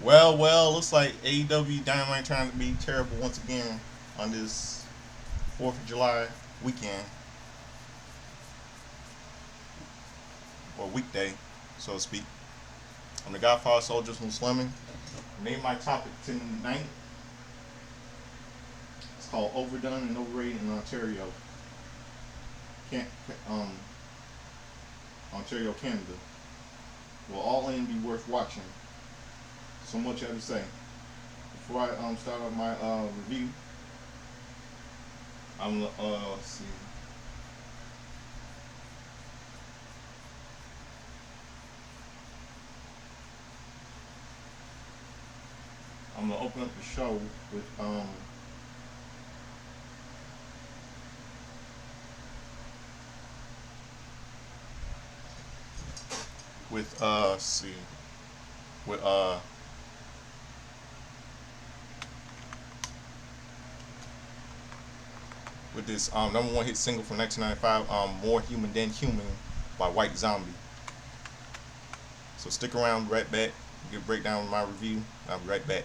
Looks like AEW Dynamite trying to be terrible once again on this 4th of July weekend, or weekday, so to speak. I'm the Godfather Soldiers from Slumming. Name my topic tonight. It's called Overdone and Overrated in Ontario, Can- um, Ontario, Canada. Will all in be worth watching? So much I have to say. Before I start off my review, let's see. I'm gonna open up the show with let's see with with this number one hit single from 1995, "More Human Than Human" by White Zombie. So stick around, right back. Get a breakdown of my review. I'll be right back.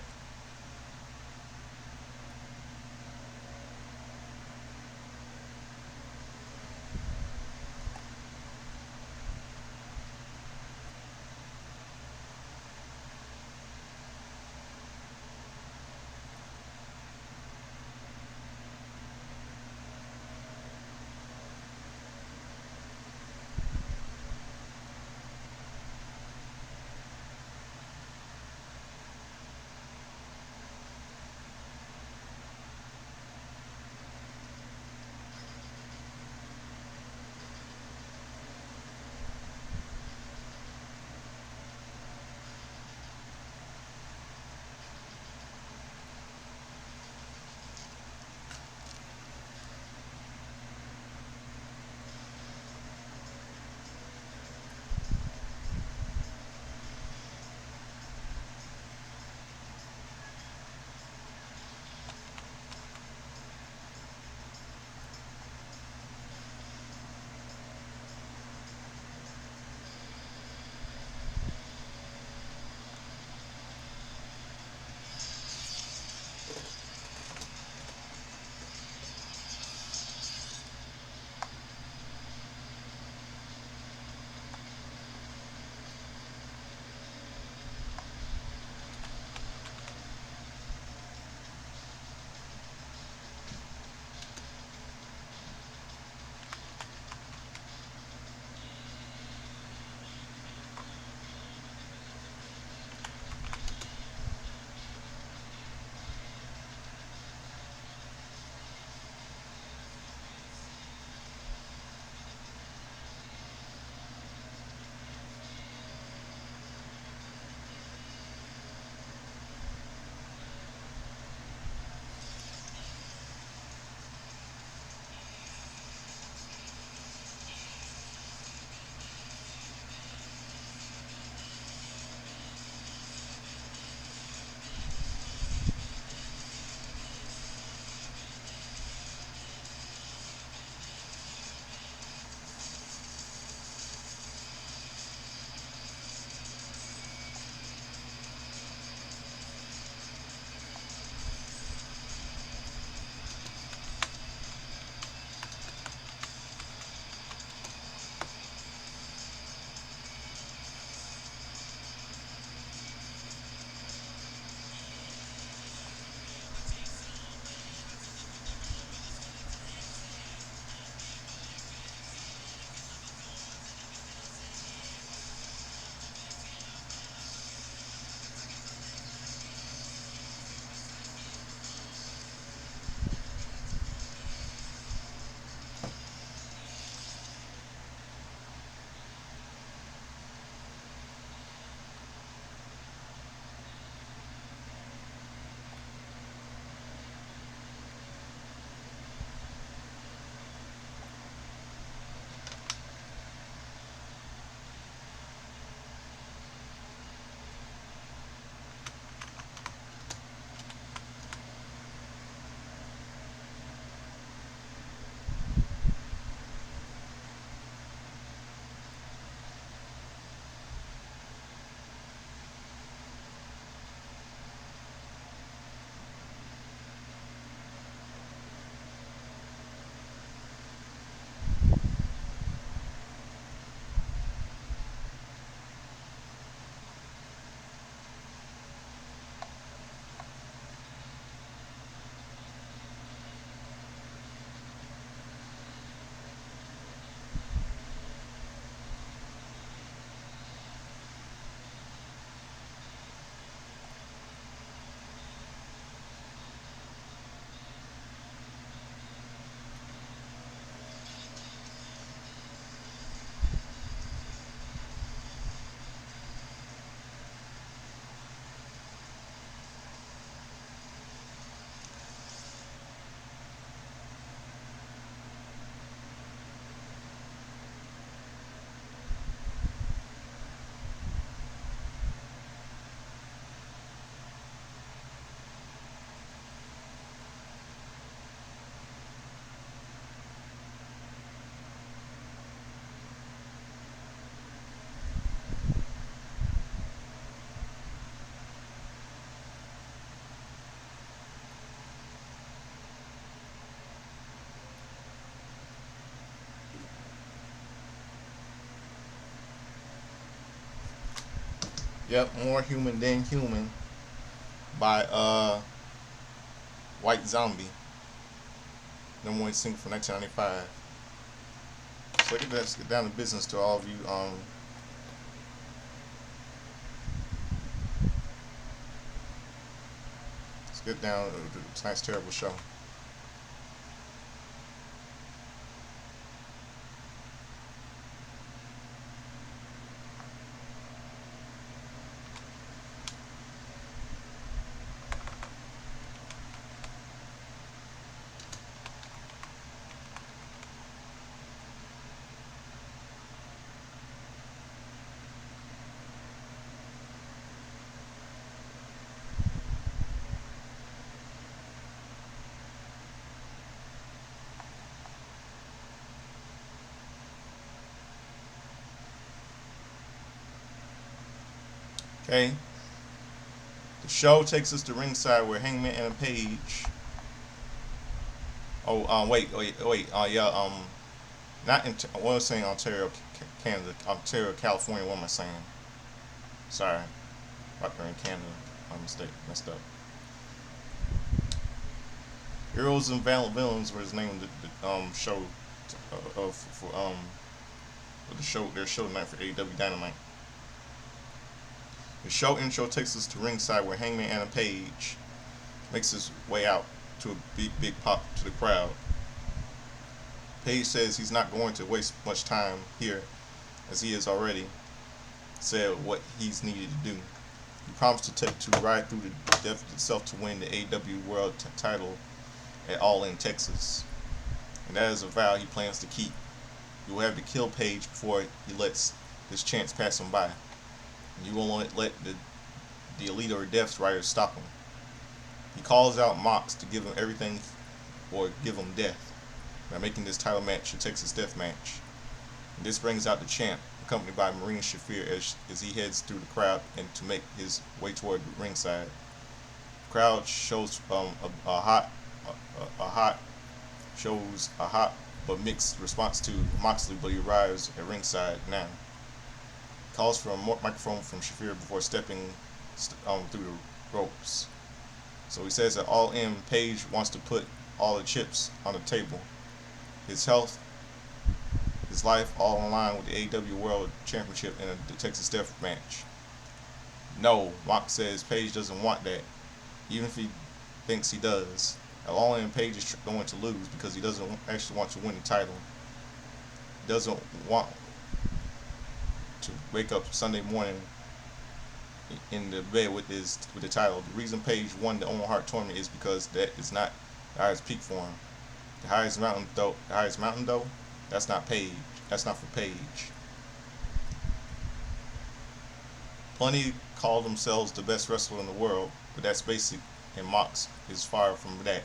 Yep, More Human Than Human by White Zombie, number one single from 1995. So let's get down to business to all of you. Let's get down to tonight's terrible show. Okay, the show takes us to ringside where Hangman and Page. Oh, wait. Yeah. Not in. What was I saying? Ontario, Canada. Ontario, California. What am I saying? Sorry, right there in Canada. My mistake. Messed up. Heroes and Villains was the name of the show of for the show their show tonight for AEW Dynamite. The show intro takes us to ringside where Hangman Adam Page makes his way out to a big pop to the crowd. Page says he's not going to waste much time here as he has already said what he's needed to do. He promised to ride through the death itself to win the AEW World title at All In Texas. And that is a vow he plans to keep. He will have to kill Page before he lets this chance pass him by. And you won't let the Elite or Death Riders stop him. He calls out Mox to give him everything or give him death by making this title match a Texas Death Match. And this brings out the champ, accompanied by Marina Shafir as he heads through the crowd and to make his way toward the ringside. The crowd shows a hot but mixed response to Moxley, but he arrives at ringside now. He calls for a microphone from Shafir before stepping through the ropes. So he says that All In, Page wants to put all the chips on the table. His health, his life, all in line with the AEW World Championship in the Texas Death Match. No, Mox says Page doesn't want that, even if he thinks he does. All In, Page is going to lose because he doesn't actually want to win the title. He doesn't want to wake up Sunday morning in the bed with the title. The reason Page won the Owen Hart tournament is because that is not the highest peak for him. The highest mountain though, that's not Page. That's not for Page. Plenty call themselves the best wrestler in the world, but that's basic, and Mox is far from that.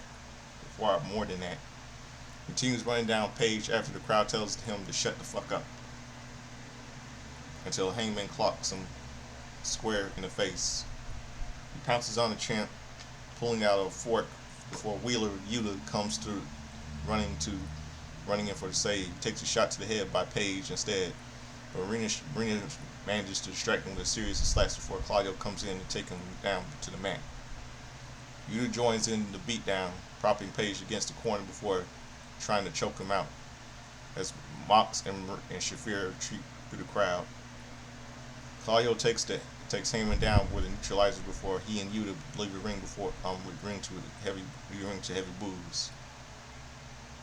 Far more than that. He continues running down Page after the crowd tells him to shut the fuck up, until Hangman clocks him square in the face. He pounces on the champ, pulling out a fork before Wheeler Yuta comes through, running in for the save. He takes a shot to the head by Page instead, but Marina manages to distract him with a series of slaps before Claudio comes in to take him down to the mat. Yuta joins in the beatdown, propping Page against the corner before trying to choke him out, as Mox and Shafir retreat through the crowd. Claudio takes Heyman down with a neutralizer before he and Yuta leave the ring to heavy boos.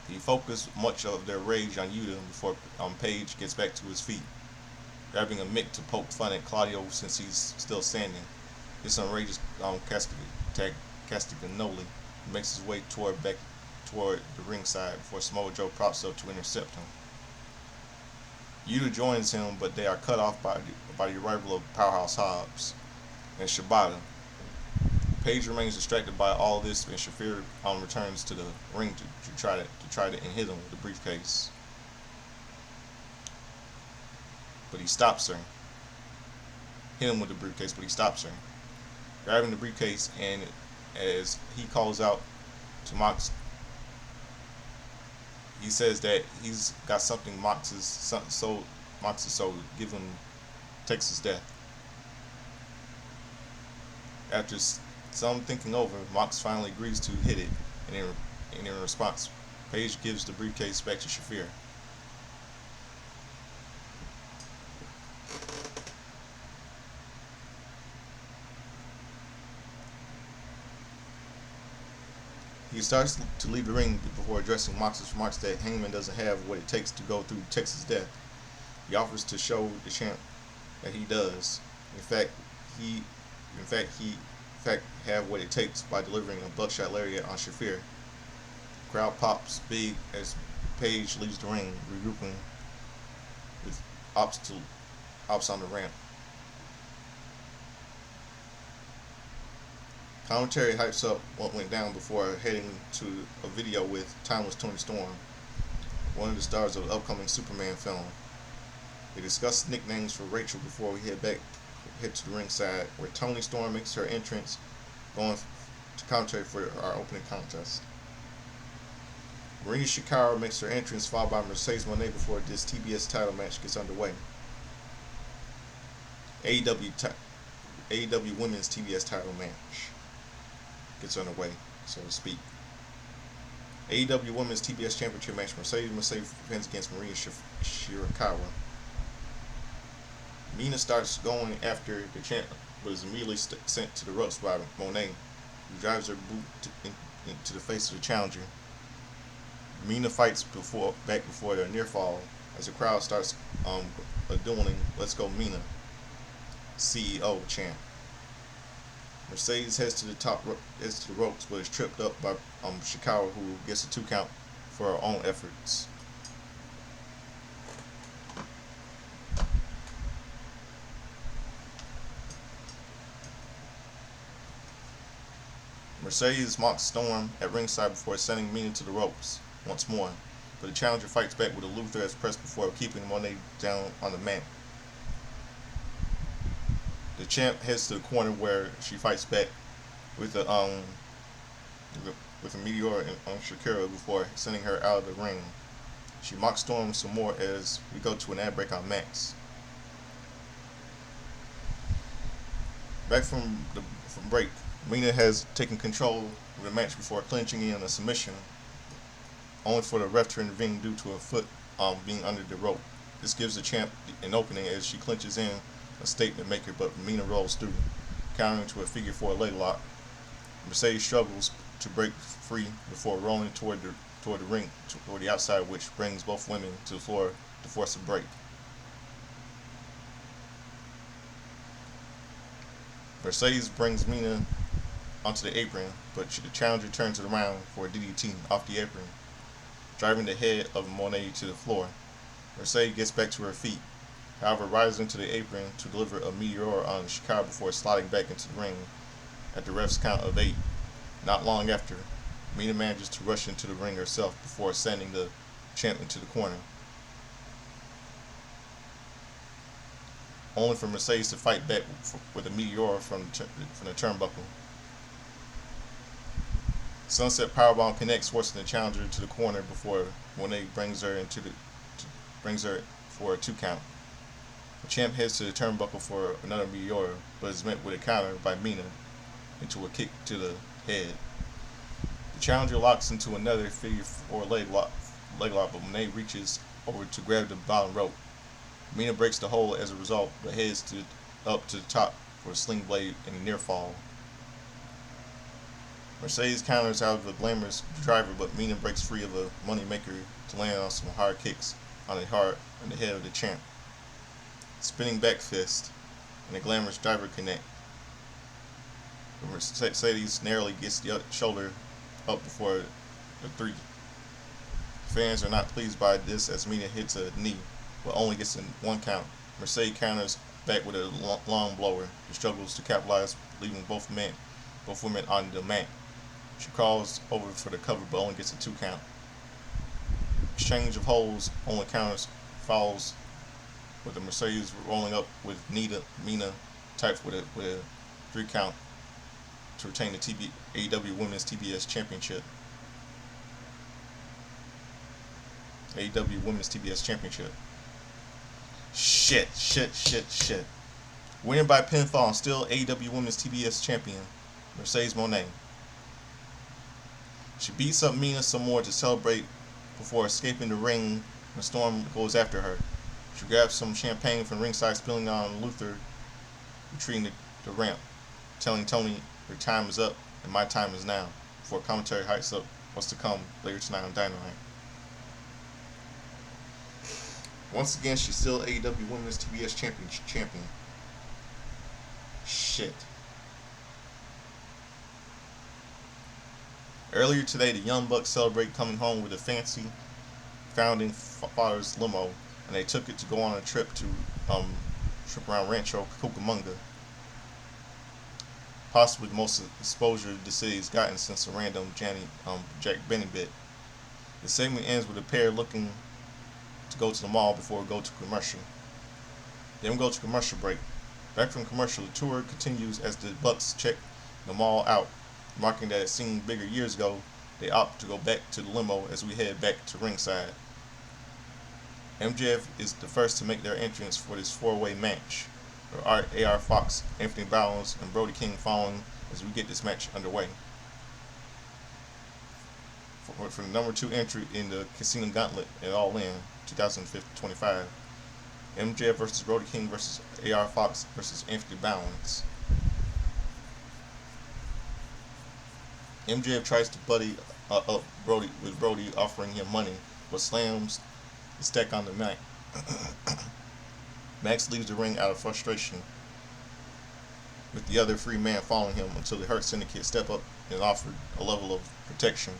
He focused much of their rage on Yuta before Page gets back to his feet, grabbing a mic to poke fun at Claudio since he's still standing. This enrages Castagnoli makes his way toward the ringside before Samoa Joe props up to intercept him. Yuta joins him, but they are cut off by the arrival of Powerhouse Hobbs and Shibata. Page remains distracted by all this, and Shafir returns to the ring to try to hit him with the briefcase, but he stops her. Hit him with the briefcase, but he stops her, grabbing the briefcase, and as he calls out to Mox, he says that he's got something Mox's soul give him Texas Death. After some thinking over, Mox finally agrees to hit it, and in response, Paige gives the briefcase back to Shafir. He starts to leave the ring before addressing Mox's remarks that Hangman doesn't have what it takes to go through Texas death. He offers to show the champ that he does. In fact, he, in fact, have what it takes by delivering a buckshot lariat on Shafir. The crowd pops big as Paige leaves the ring, regrouping with ops on the ramp. Commentary hypes up what went down before heading to a video with Timeless Tony Storm, one of the stars of the upcoming Superman film. They discuss nicknames for Rachel before we head to the ringside, where Tony Storm makes her entrance, going to commentary for our opening contest. Maria Shikara makes her entrance, followed by Mercedes Moné before this TBS title match gets underway. AEW Women's TBS title match gets underway, so to speak. AEW Women's TBS Championship match. Mercedes defends against Maria Shirakawa. Mina starts going after the champ, but is immediately sent to the ropes by Monet, who drives her boot into the face of the challenger. Mina fights back before the near fall as the crowd starts dueling "Let's Go Mina" CEO champ. Mercedes heads to the ropes, but is tripped up by Shikawa, who gets a 2 count for her own efforts. Mercedes mocks Storm at ringside before sending Mina to the ropes once more, but the challenger fights back with a Luther as press before keeping Monet down on the mat. The champ heads to the corner where she fights back with a meteor on Shakira before sending her out of the ring. She mocks Storm some more as we go to an ad break on Max. Back from break, Mina has taken control of the match before clinching in a submission, only for the ref to intervene due to a foot being under the rope. This gives the champ an opening as she clinches in a statement maker, but Mina rolls through, countering to a figure 4 leg lock. Mercedes struggles to break free before rolling toward the ring, toward the outside, which brings both women to the floor to force a break. Mercedes brings Mina onto the apron, but the challenger turns it around for a DDT off the apron, driving the head of Monet to the floor. Mercedes gets back to her feet, however rises into the apron to deliver a meteor on Chicago before sliding back into the ring at the ref's count of 8. Not long after, Mina manages to rush into the ring herself before sending the champ into the corner, only for Mercedes to fight back with a meteor from the turnbuckle. Sunset Powerbomb connects, forcing the challenger to the corner before Monet brings her for a 2 count. The champ heads to the turnbuckle for another meteor, but is met with a counter by Mina into a kick to the head. The challenger locks into another figure 4 leg lock, but Monet reaches over to grab the bottom rope. Mina breaks the hold as a result, but heads up to the top for a sling blade and a near fall. Mercedes counters out of a glamorous driver, but Mina breaks free of a moneymaker to land on some hard kicks on the head of the champ. Spinning back fist and a glamorous driver connect. Mercedes narrowly gets the shoulder up before the 3. Fans are not pleased by this as Mina hits a knee, but only gets in 1 count. Mercedes counters back with a long blower. She struggles to capitalize, leaving both women on the mat. She crawls over for the cover, but only gets a 2 count. Exchange of holds, only counters follows, with the Mercedes rolling up with Mina typed with a 3 count to retain the AEW Women's TBS Championship. AEW Women's TBS Championship. Shit. Winning by pinfall and still AEW Women's TBS Champion, Mercedes Moné. She beats up Mina some more to celebrate before escaping the ring when Storm goes after her. She grabs some champagne from ringside, spilling on Luther, retreating the ramp, telling Tony her time is up and my time is now, before commentary hypes up what's to come later tonight on Dynamite. Once again, she's still AEW Women's TBS Champion. Shit. Earlier today, the Young Bucks celebrate coming home with a fancy founding father's limo, and they took it to go on a trip around Rancho Cucamonga. Possibly the most exposure the city's gotten since a random Jack Benny bit. The segment ends with the pair looking to go to the mall before we go to commercial. Then we go to commercial break. Back from commercial, the tour continues as the Bucks check the mall out, marking that it seemed bigger years ago. They opt to go back to the limo as we head back to ringside. MJF is the first to make their entrance for this four-way match. AR Fox, Anthony Bowens, and Brody King following as we get this match underway. For the number 2 entry in the Casino Gauntlet at All In 2025, MJF versus Brody King versus AR Fox versus Anthony Bowens. MJF tries to buddy up Brody with Brody offering him money, but slams the stack on the mat. Max leaves the ring out of frustration, with the other 3 men following him until the Hurt Syndicate step up and offer a level of protection.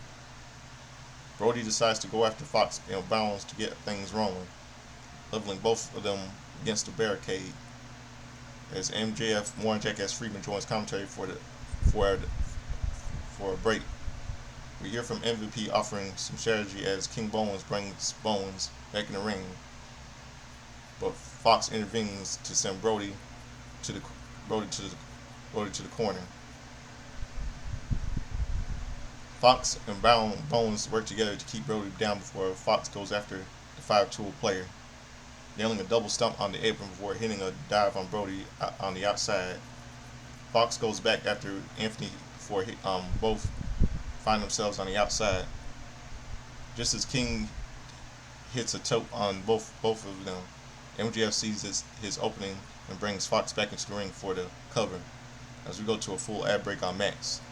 Brody decides to go after Fox and Bowens to get things rolling, leveling both of them against the barricade. As MJF, Warren Jackass Friedman joins commentary for a break. We hear from MVP offering some strategy as King Bowens brings Bowens back in the ring, but Fox intervenes to send Brody to the corner. Fox and Bowens work together to keep Brody down before Fox goes after the 5-tool player, nailing a double stump on the apron before hitting a dive on Brody on the outside. Fox goes back after Anthony before both find themselves on the outside. Just as King hits a toe on both of them, MJF sees his opening and brings Fox back into the ring for the cover as we go to a full ad break on Max.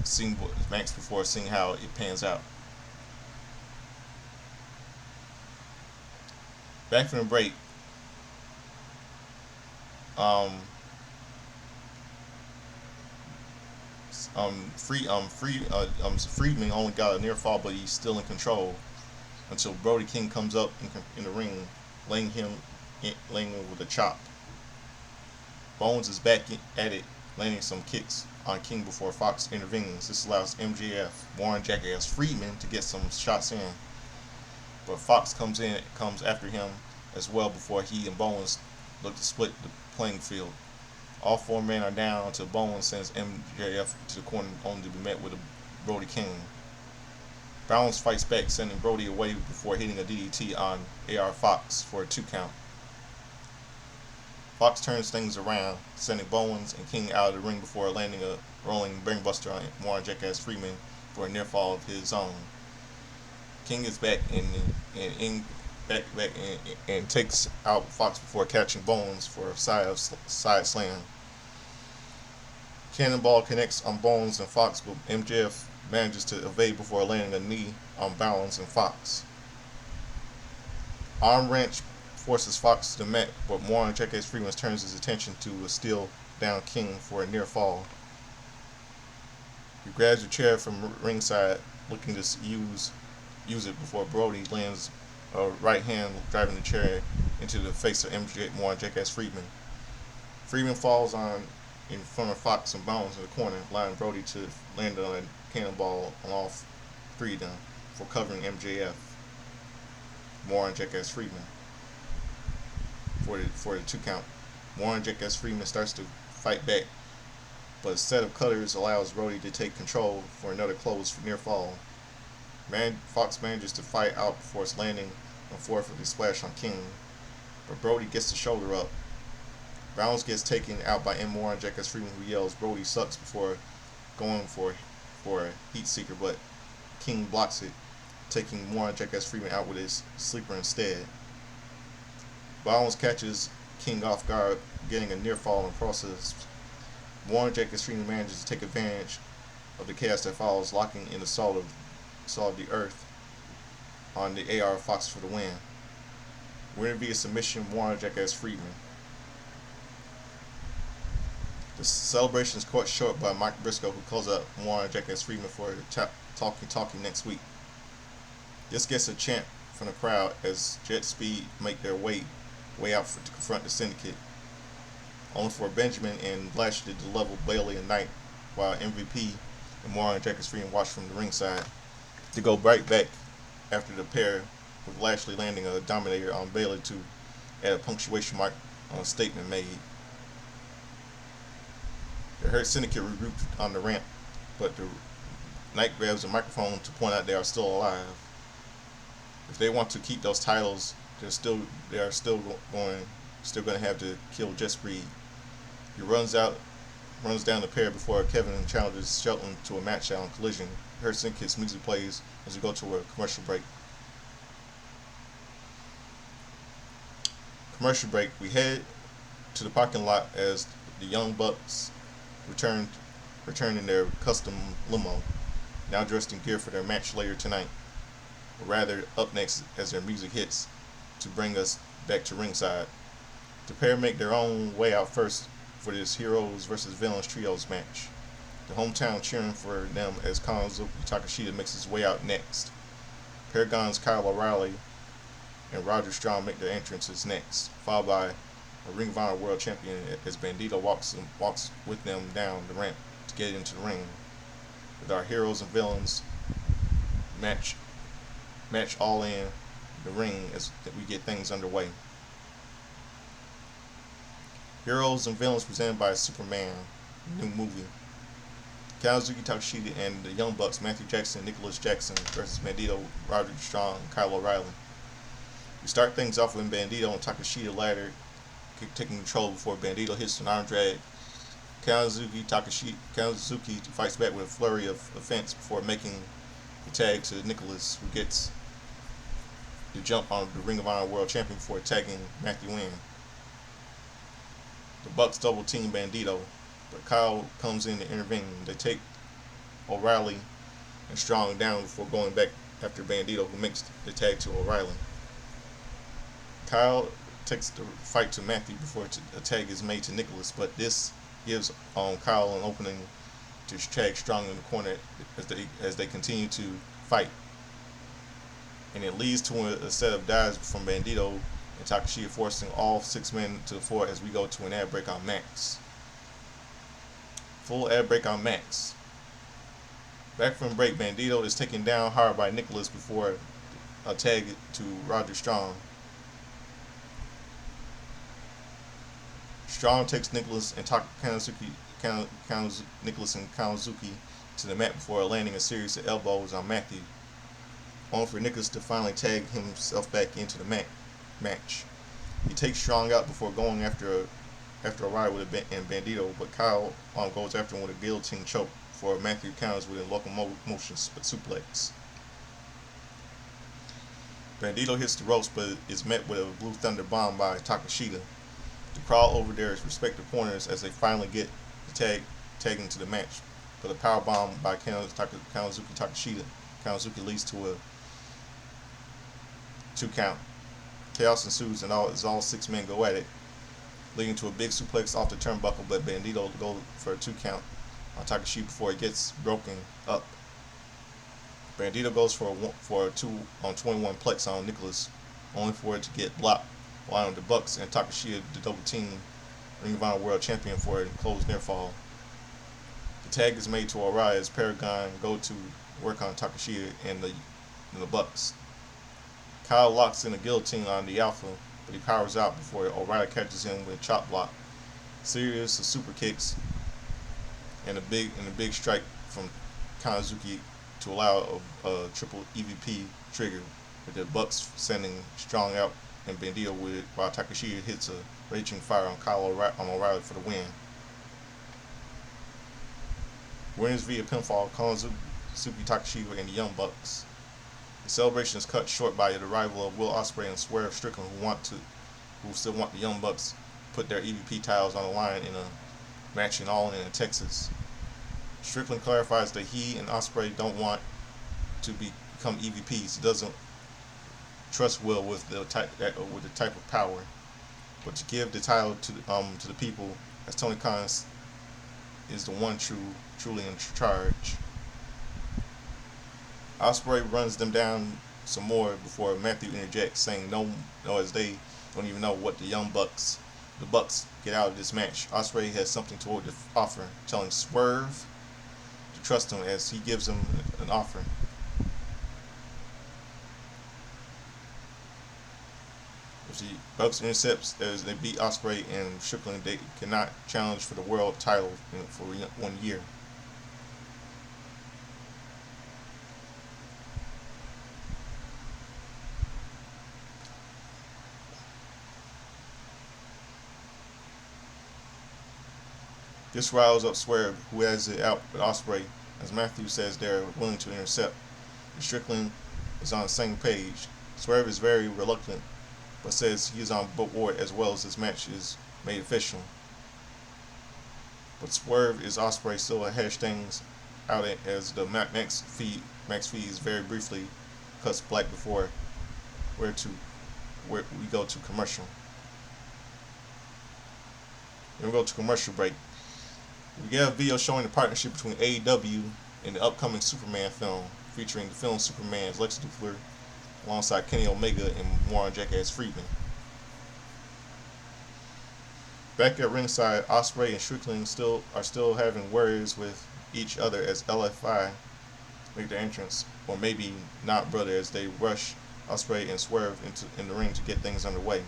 Seeing Max before seeing how it pans out. Back from the break, Friedman only got a near fall, but he's still in control until Brody King comes up in the ring, laying him with a chop. Bones is back at it, landing some kicks on King before Fox intervenes. This allows MJF, Warren Jackass Friedman, to get some shots in, but Fox comes after him as well before he and Bowens look to split the playing field. All 4 men are down until Bowens sends MJF to the corner, only to be met with a Brody King. Bowens fights back, sending Brody away before hitting a DDT on AR Fox for a 2 count. Fox turns things around, sending Bowens and King out of the ring before landing a rolling brainbuster on Warren Jackass Freeman for a near fall of his own. King is back and takes out Fox before catching Bowens for a side slam. Cannonball connects on Bowens and Fox, but MJF manages to evade before landing a knee on Bowens and Fox. Arm wrench forces Fox to the mat, but Warren Jackass Freeman turns his attention to a steel down King for a near fall. He grabs a chair from ringside, looking to use it before Brody lands a right hand driving the chair into the face of Warren Jackass Freeman. Freeman falls in front of Fox and Bowens in the corner, allowing Brody to land on a cannonball on all 3 of them for covering MJF, Warren Jackass Freeman, for the 2 count. Warren Jackass Freeman starts to fight back, but a set of cutters allows Brody to take control for another close near fall. Fox manages to fight out before it's landing on 4th with a splash on King, but Brody gets the shoulder up Bounce gets taken out by M1 Jackass Freeman, who yells Brody sucks before going for a heat seeker, but King blocks it, taking Warren Jackass Freeman out with his sleeper instead. Bounce catches King off guard, getting a near fall in process. Warren Jackass Freeman manages to take advantage of the chaos that follows, locking in the salt of the earth on the AR Fox for the win. Winner via submission, Warren Jackass Freeman. The celebration is cut short by Mike Briscoe, who calls out Warren Jackass Freeman for talking next week. This gets a chant from the crowd as Jet Speed make their way out to confront the Syndicate, only for Benjamin and Lashley to level Bailey and Knight, while MVP and Warren Jackass Freeman watch from the ringside to go right back after the pair, with Lashley landing a Dominator on Bailey to add a punctuation mark on a statement made. The Hurt Syndicate regrouped on the ramp, but the Knight grabs a microphone to point out they are still alive. If they want to keep those titles, they are still going to have to kill Jet Speed. He runs down the pair before Kevin challenges Shelton to a match out on Collision. Hurt Syndicate's music plays as we go to a commercial break. We head to the parking lot as the Young Bucks return in their custom limo, now dressed in gear for their match later tonight, or rather up next as their music hits to bring us back to ringside. The pair make their own way out first for this Heroes vs. Villains Trios match. The hometown cheering for them as Kazuki Takeshita makes his way out next. Paragon's Kyle O'Reilly and Roger Strong make their entrances next, followed by a Ring of Honor World Champion as Bandito walks with them down the ramp to get into the ring. With our Heroes and Villains match all in the ring as we get things underway. Heroes and Villains presented by Superman, new movie. Kazuki Takeshita and the Young Bucks, Matthew Jackson, Nicholas Jackson versus Bandito, Roger Strong, Kyle O'Reilly. We start things off with Bandito and Takeshita ladder taking control before Bandito hits an arm drag. Kazuki fights back with a flurry of offense before making the tag to Nicholas, who gets the jump on the Ring of Honor World Champion before tagging Matthew in. The Bucks double team Bandito, but Kyle comes in to intervene. They take O'Reilly and Strong down before going back after Bandito, who makes the tag to O'Reilly. Kyle takes the fight to Matthew before a tag is made to Nicholas, but this gives Kyle an opening to tag Strong in the corner as they continue to fight. And it leads to a set of dives from Bandito and Takeshita, forcing all 6 men to the floor as we go to an ad break on Max. Full ad break on Max. Back from break, Bandito is taken down hard by Nicholas before a tag to Roger Strong. Strong takes Nicholas and Kazuki to the mat before landing a series of elbows on Matthew, only for Nicholas to finally tag himself back into the match. He takes Strong out before going after a ride with Bandito, but Kyle goes after him with a guillotine choke before Matthew counters with a locomotion suplex. Bandito hits the ropes but is met with a Blue Thunder bomb by Takeshita. The crowd over their respective corners as they finally get the tag into the match, but a power bomb by Kazuki Takeshita. Kazuki leads to a 2 count. Chaos ensues and all 6 men go at it, leading to a big suplex off the turnbuckle, but Bandito goes for a 2 count on Takeshita before it gets broken up. Bandito goes for a 2 on 21 plex on Nicholas, only for it to get blocked, allowing the Bucks and Takeshita to double team Ring of Honor World Champion for a closed near fall. The tag is made to O'Reilly as Paragon go to work on Takeshita and the Bucks. Kyle locks in a guillotine on the Alpha, but he powers out before O'Reilly catches him with a chop block. Series of super kicks and a big strike from Kazuki to allow a triple EVP trigger, with the Bucks sending Strong out and Bandito with it, while Takeshita hits a raging fire on O'Reilly for the win. Winners via pinfall, Konosuke Takeshita and the Young Bucks. The celebration is cut short by the arrival of Will Ospreay and Swerve Strickland, who still want the Young Bucks put their EVP titles on the line in a match in All In Texas. Strickland clarifies that he and Ospreay don't want to become EVPs. He doesn't trust Will with the type of power, but to give the title to the people, as Tony Khan is the one truly in charge. Ospreay runs them down some more before Matthew interjects, saying no, as they don't even know what the Bucks get out of this match. Ospreay has something to offer, telling Swerve to trust him as he gives him an offer. If the Bucks intercepts as they beat Ospreay and Strickland, they cannot challenge for the world title for 1 year. This riles up Swerve, who has it out with Ospreay, as Matthew says they're willing to intercept. And Strickland is on the same page. Swerve is very reluctant, but says he is on board as well as this match is made official. But Swerve is Ospreay still hash things out as the Max feed is very briefly cuts black before where we go to commercial. Then we go to commercial break. We get a video showing the partnership between AEW and the upcoming Superman film, featuring the film Superman's Lex Luthor alongside Kenny Omega and Warren Jackass Friedman. Back at ringside, Ospreay and Strickland are still having words with each other as LFI make their entrance, or maybe not, brother, as they rush Ospreay and Swerve in the ring to get things underway.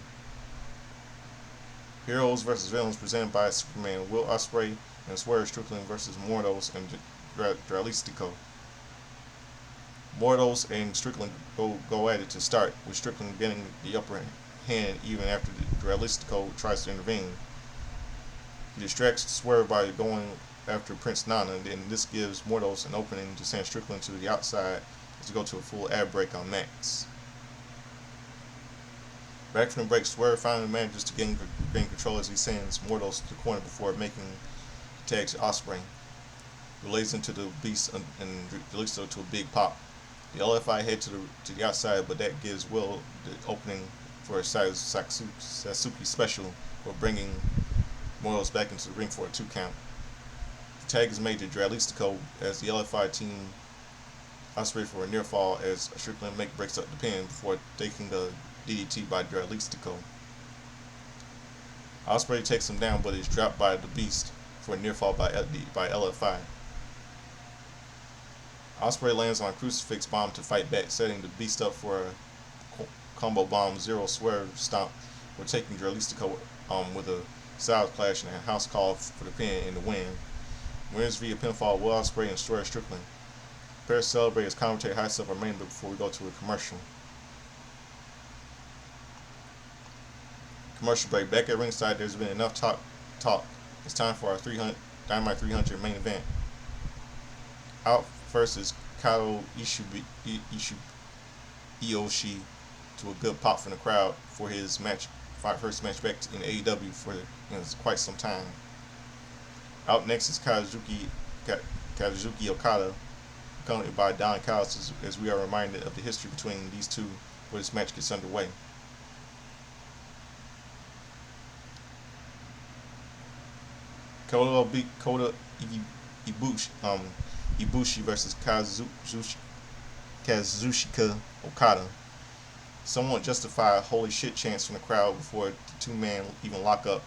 Heroes vs. Villains presented by Superman, Will Ospreay and Swerve Strickland vs. Mordos and Dralistico. Mordos and Strickland go at it to start, with Strickland getting the upper hand even after Dralistico tries to intervene. He distracts Swerve by going after Prince Nana, and then this gives Mordos an opening to send Strickland to the outside to go to a full ab break on Max. Back from the break, Swerve finally manages to gain control as he sends Mordos to the corner before making the tag to Ospreay, who lays into the Beast and Dralistico to a big pop. The LFI head to the outside, but that gives Will the opening for a Sasuke special for bringing Mordos back into the ring for a 2 count. The tag is made to Dralistico as the LFI team Ospreay for a near fall as Strickland breaks up the pin before taking the DDT by Dralistico. Ospreay takes him down but is dropped by the Beast for a near fall by LFI. Ospreay lands on a crucifix bomb to fight back, setting the Beast up for a combo bomb zero swerve stomp. We're taking Dralistico with a Styles Clash and a house call for the pin in the win. Winners via pinfall, Will Ospreay and Swerve Strickland. Prepare to celebrate as commentary high stuff remainder before we go to a commercial. Commercial break. Back at ringside, there's been enough talk. It's time for our Dynamite 300 main event. Out first is Kato Iyoshi to a good pop from the crowd for his first match back in AEW for quite some time. Out next is Kazuki Okada, accompanied by Don Callis, as we are reminded of the history between these two where this match gets underway. Kota Ibushi versus Kazuchika Okada. Somewhat justify a holy shit chance from the crowd before the two men even lock up,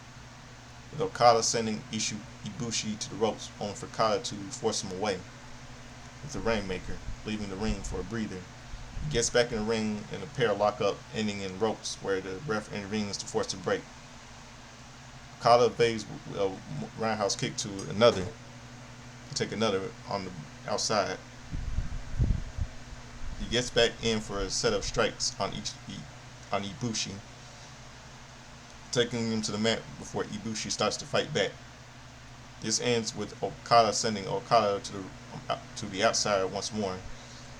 with Okada sending Ibushi to the ropes, only for Okada to force him away with the Rainmaker, leaving the ring for a breather. He gets back in the ring and the pair lock up, ending in ropes where the ref intervenes to force a break. Okada evades a roundhouse kick to take another on the outside. He gets back in for a set of strikes on Ibushi. taking him to the mat before Ibushi starts to fight back. This ends with Okada sending Okada to the outside once more,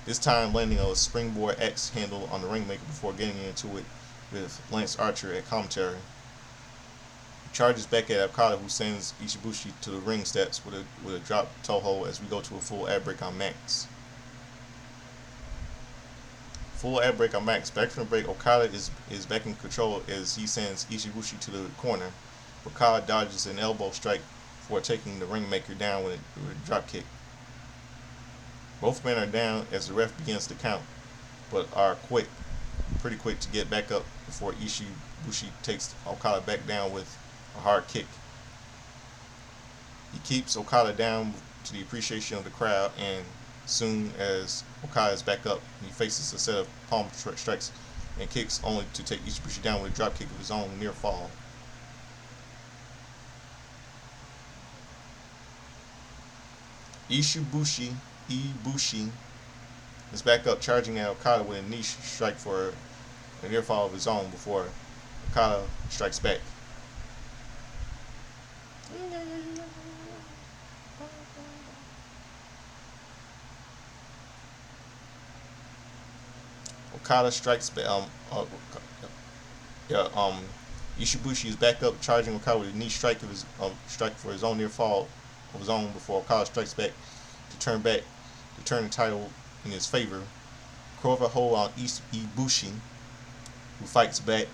this time landing a springboard X handle on the ringmaker before getting into it with Lance Archer at commentary. He charges back at Okada, who sends Ishibushi to the ring steps with a drop toe hold as we go to a full ad break on Max. Full ad break on Max. Back from the break, Okada is back in control as he sends Ishibushi to the corner. Okada dodges an elbow strike before taking the ringmaker down with a drop kick. Both men are down as the ref begins to count, but are pretty quick to get back up before Ishibushi takes Okada back down with a hard kick. He keeps Okada down to the appreciation of the crowd, and soon as Okada is back up, he faces a set of palm strikes and kicks only to take Ishibushi down with a drop kick of his own near fall. Ibushi is back up, charging at Okada with a knee strike for a near fall of his own before Okada strikes back. Okada strikes back. Ishibushi is back up, charging Okada with a knee strike of his strike for his own near fall of his own before Okada strikes back to turn the title in his favor. Clover hold on Ibushi, who fights to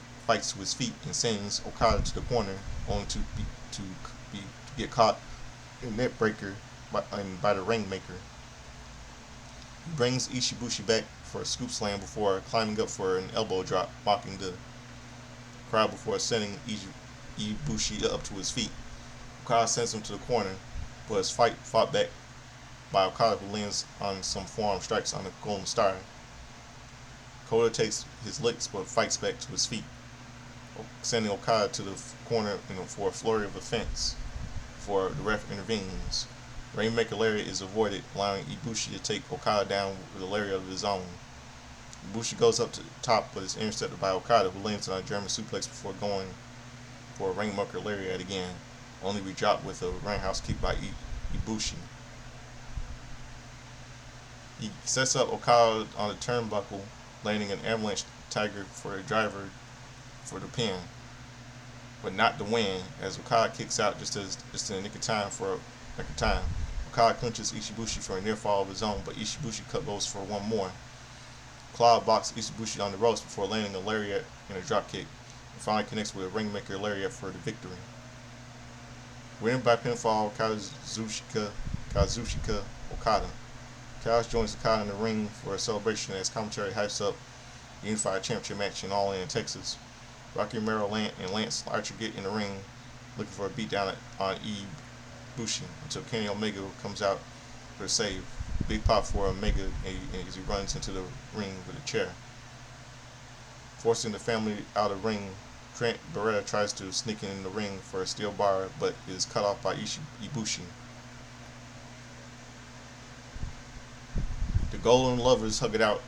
his feet and sends Okada to the corner, only to get caught in net breaker by the ringmaker. He brings Ishibushi back for a scoop slam before climbing up for an elbow drop, mocking the crowd before sending Ibushi up to his feet. Okada sends him to the corner, but is fought back by Okada, who lands on some forearm strikes on the Golden Star. Okada takes his licks but fights back to his feet, sending Okada to the corner for a flurry of offense before the ref intervenes. Rainmaker Lariat is avoided, allowing Ibushi to take Okada down with a lariat of his own. Ibushi goes up to the top but is intercepted by Okada, who lands on a German suplex before going for a Rainmaker Lariat again, only to be dropped with a roundhouse kick by Ibushi. He sets up Okada on the turnbuckle, landing an avalanche tiger for a driver for the pin, but not the win, as Okada kicks out just in the nick of time. Okada clinches Ishibushi for a near fall of his own, but Ishibushi goes for one more. Claw blocks Ishibushi on the ropes before landing a lariat and a dropkick, and finally connects with a Ringmaker Lariat for the victory. Winning by pinfall, Kazuchika Okada. Chaos joins Okada in the ring for a celebration as commentary hypes up the Unified Championship match in All In, Texas. Rocky Romero and Lance Archer get in the ring looking for a beatdown on Ibushi until Kenny Omega comes out for a save. Big pop for Omega as he runs into the ring with a chair. Forcing the family out of the ring, Trent Beretta tries to sneak in the ring for a steel bar but is cut off by Ibushi. The Golden Lovers hug it out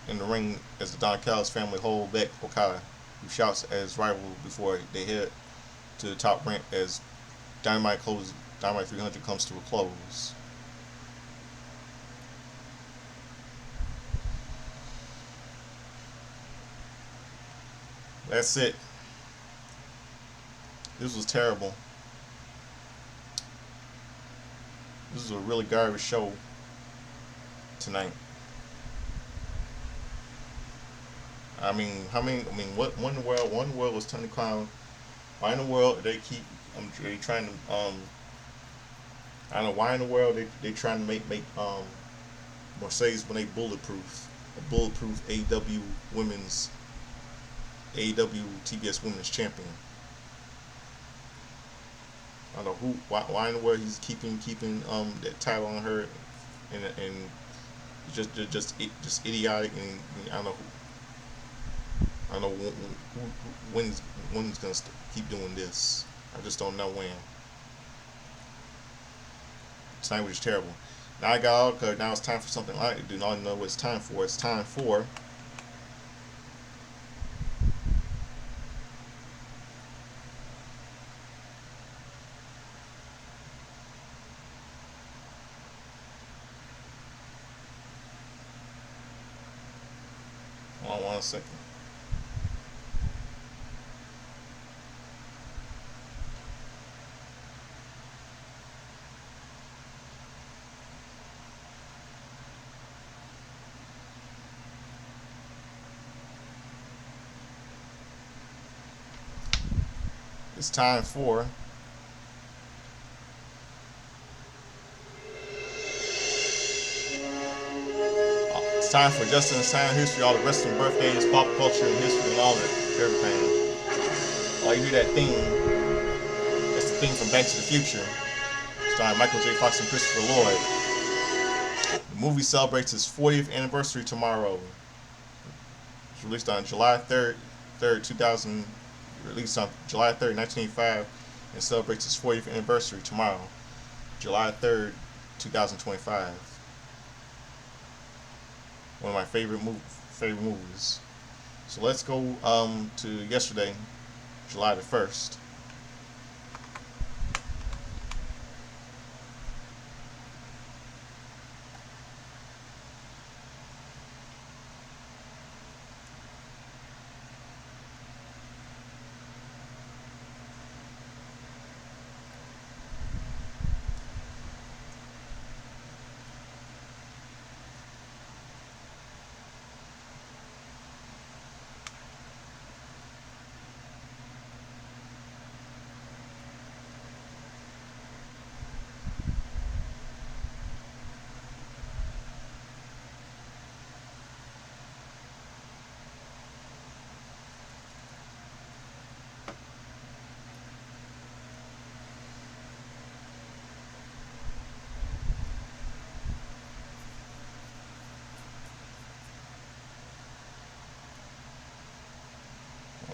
in the ring as the Don Callis family hold back Okada, who shouts at his rival before they head to the top ramp as Dynamite 300 comes to a close. That's it. This was terrible. This is a really garbage show tonight. What in the world was Tony Khan? Why in the world they keep they trying to I don't know why in the world they trying to make Mercedes when they bulletproof AEW TBS Women's Champion. I don't know why in the world he's keeping that title on her, and just idiotic, and I don't know when he's gonna keep doing this. I just don't know when. Tonight was terrible. Now I got all covered. Now it's time for something I like to do. Now I know what it's time for. It's time for 1 second. It's time for it's time for Justin and Sign History, all the wrestling birthdays, pop culture, and history, and all that, everything. While you hear that theme, that's the theme from Back to the Future, starring Michael J. Fox and Christopher Lloyd. The movie celebrates its 40th anniversary tomorrow. It's released on July 3rd, 2000. Released on July 3rd, 1985, and celebrates its 40th anniversary tomorrow, July 3rd, 2025. One of my favorite movies. So let's go to yesterday, July the 1st.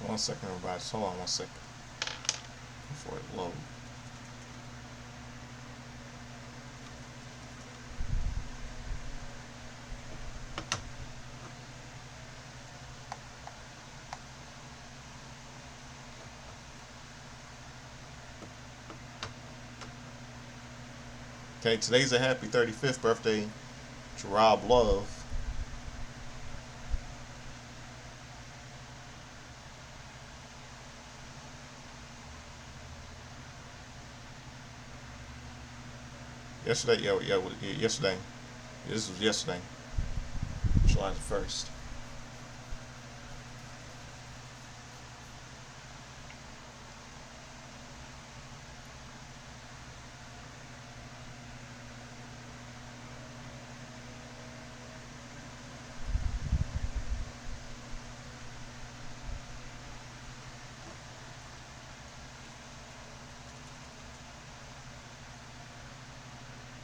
One second, everybody. Just hold on 1 second before it loads. Okay, today's a happy 35th birthday to Rob Love. Yesterday, yesterday. This was yesterday, July the 1st.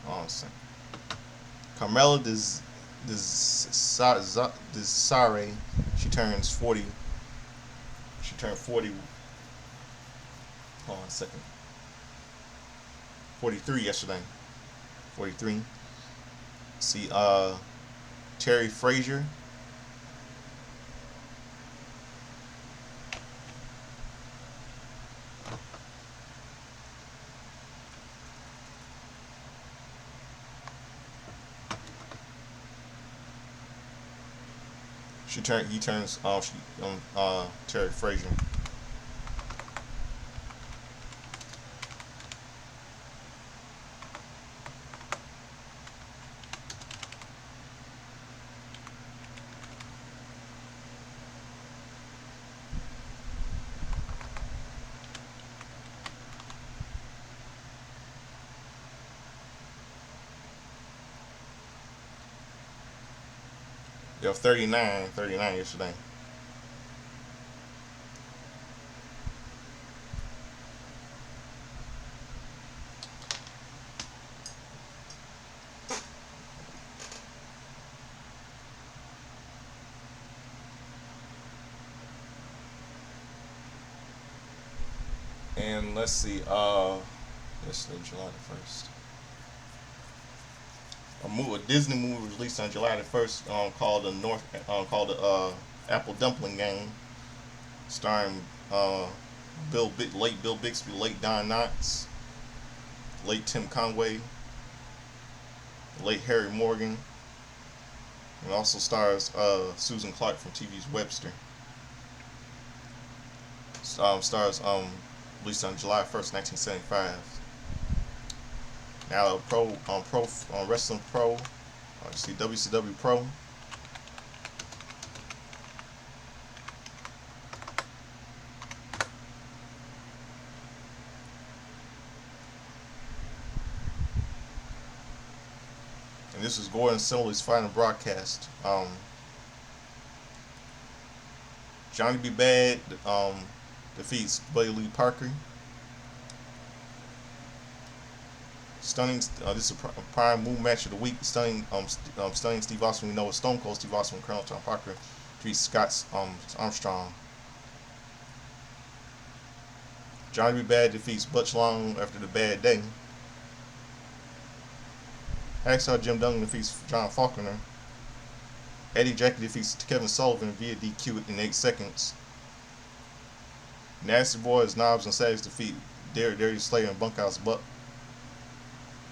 Awesome. Carmela Desare, she turns 40. She turned 40. Hold on a second. 43 yesterday. 43. See, Terry Frazier. He turns. Terry Frazier. Yo, 39 yesterday. And let's see, yesterday, July the 1st. A Disney movie was released on July the 1st, called the Apple Dumpling Gang, starring late Bill Bixby, late Don Knotts, late Tim Conway, late Harry Morgan, and also stars Susan Clark from TV's Webster. Stars released on July 1st, 1975. Now pro wrestling pro, see WCW pro. And this is Gordon Solis' final broadcast. Johnny B. Bad defeats Buddy Lee Parker. Stunning. This is a prime move match of the week. Stunning Steve Austin. We know it's Stone Cold Steve Austin and Colonel Tom Parker defeats Scott Armstrong. Johnny B. Bad defeats Butch Long after the bad day. Hacksaw Jim Duggan defeats John Faulkner. Eddie Jackie defeats Kevin Sullivan via DQ in 8 seconds. Nasty Boys, Knobs, and Sags defeat Darius Slayer and Bunkhouse Buck.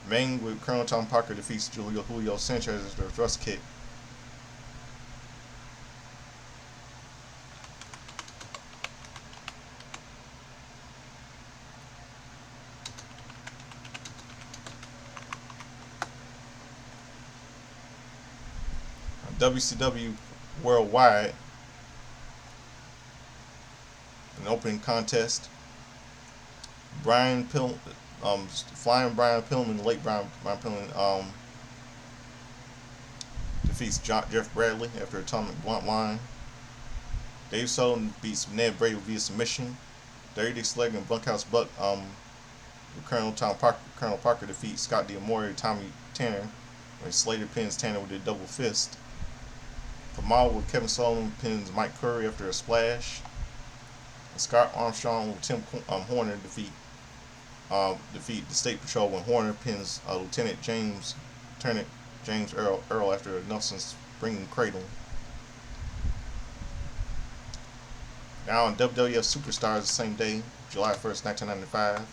Main with Colonel Tom Parker defeats Julio Sanchez after a thrust kick. WCW Worldwide, an opening contest. Flying Brian Pillman, late Brian Pillman, defeats Jeff Bradley after Atomic Blunt Line. Dave Sullivan beats Ned Brady via submission. Dirty Dick Slater and Bunkhouse Buck, Colonel Parker defeats Scott D'Amore, Tommy Tanner, when Slater pins Tanner with a double fist. Kamal with Kevin Sullivan pins Mike Curry after a splash. And Scott Armstrong with Tim Horner defeat the State Patrol when Horner pins Lieutenant James Earl after a Nelson spring cradle. Now on WWF Superstars the same day, July 1st, 1995.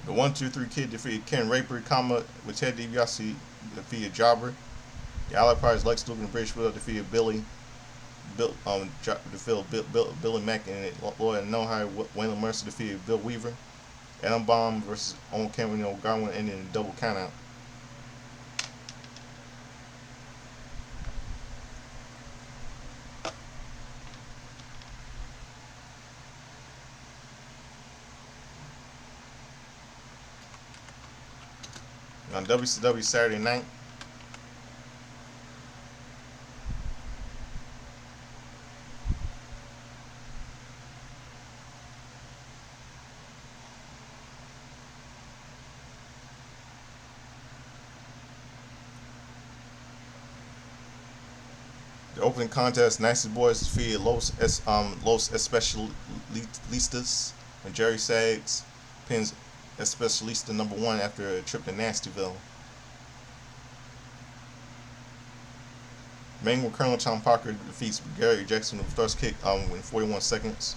The 1-2-3 Kid defeated Ken Raper, with Ted DiBiase defeated Jobber. The Allied Prize Lex Luger and British Widow defeated Billy Mack and Lloyd Nohai. Waylon Mercer defeated Bill Weaver. Adam Bomb versus Owen Cameron and Garwin ended in a double countout. On WCW Saturday night, the opening contest, Nasty Boys defeated Los Especialistas when Jerry Sags pins Especialista number 1 after a trip to Nastyville. Main with Colonel Tom Parker defeats Gary Jackson with a thrust kick in 41 seconds.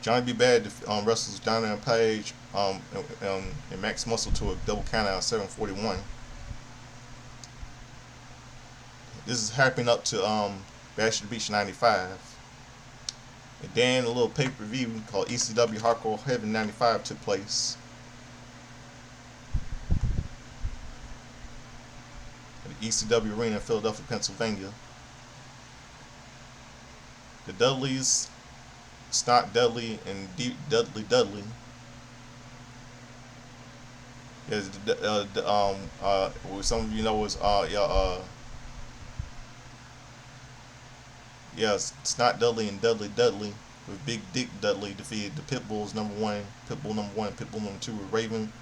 Johnny B. Bad wrestles Dynamite Page and Max Muscle to a double countout 7:41. This is happening up to Bash at the Beach 95. And then a little pay-per-view called ECW Hardcore Heaven 95 took place. At the ECW Arena in Philadelphia, Pennsylvania. The Dudleys, Scott Dudley and Dudley. Yes, some of you know is Yes, Snot Dudley and Dudley Dudley with Big Dick Dudley defeated the Pitbulls number one, Pitbull number two with Raven,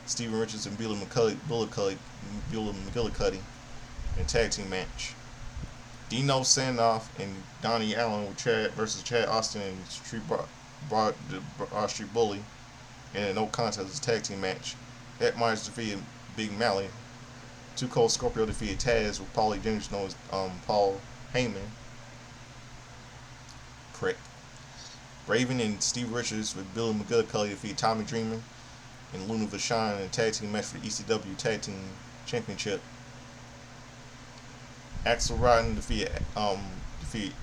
Steven Richards and Bullet McGillicuddy in a tag team match. Dino Sanoff and Donnie Allen with Chad versus Chad Austin and Street Bully in a no contest tag team match. Ed Myers defeated Big Mally. Two Cold Scorpio defeated Taz with Paulie Jr. known as Paul Heyman. Prick. Raven and Steve Richards with Billy McGillicuddy defeated Tommy Dreamer and Luna Vachon in a tag team match for the ECW Tag Team Championship. Axel Rotten defeated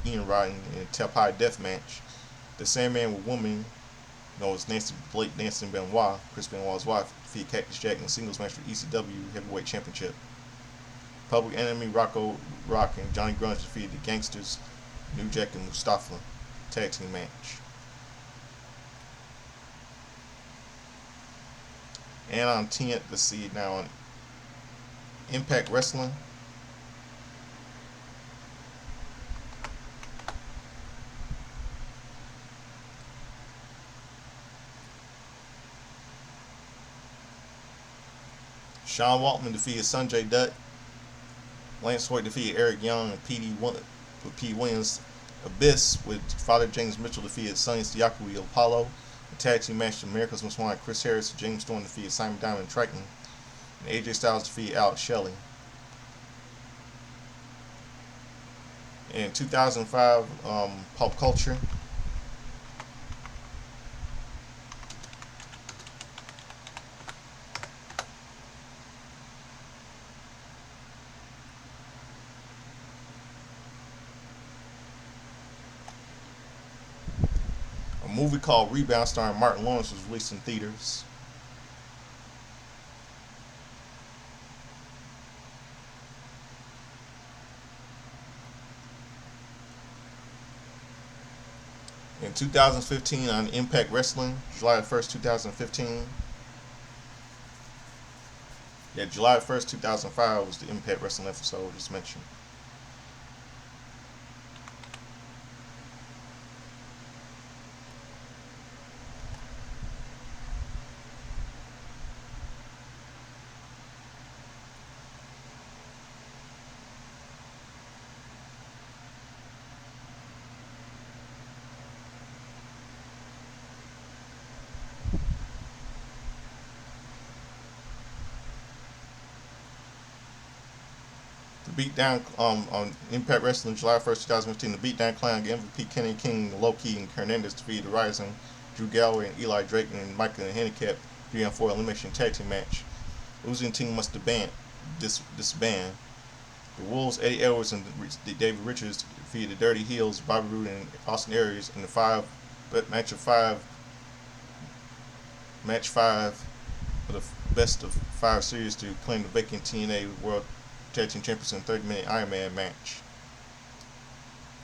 Ian Rotten in a Tepai Death match. The Sandman with Woman, known as Nancy Benoit, Chris Benoit's wife, defeated Cactus Jack in a singles match for the ECW Heavyweight Championship. Public Enemy, Rocco Rock and Johnny Grunge defeated the Gangsters, New Jack and Mustafa, tag team match. And on 10th, let's see now on Impact Wrestling. Sean Waltman defeated Sanjay Dutt. Lance Hoyt defeated Eric Young and P. Williams. Abyss with Father James Mitchell defeated Sonny Siaku and Apollo. The tag team match, America's Most Wanted, Chris Harris and James Storm defeated Simon Diamond and Triton. And AJ Styles defeated Alex Shelley. In 2005, Pop Culture. A movie called Rebound starring Martin Lawrence was released in theaters. In 2015 on Impact Wrestling, July 1st, 2015. Yeah, July 1st, 2005 was the Impact Wrestling episode just mentioned. The Beatdown on Impact Wrestling, July 1st, 2015. The Beatdown Clan, MVP Kenny King, Loki, and Hernandez defeated the Rising, Drew Galloway, and Eli Drake, and Michael and Handicap 3-on-4 elimination tag team match. Losing team must disband. The Wolves, Eddie Edwards, and David Richards defeated the Dirty Heels, Bobby Roode, and Austin Aries in the match five for the best of 5 series to claim the vacant TNA World Tag Team Champions in a 30-minute Iron Man match.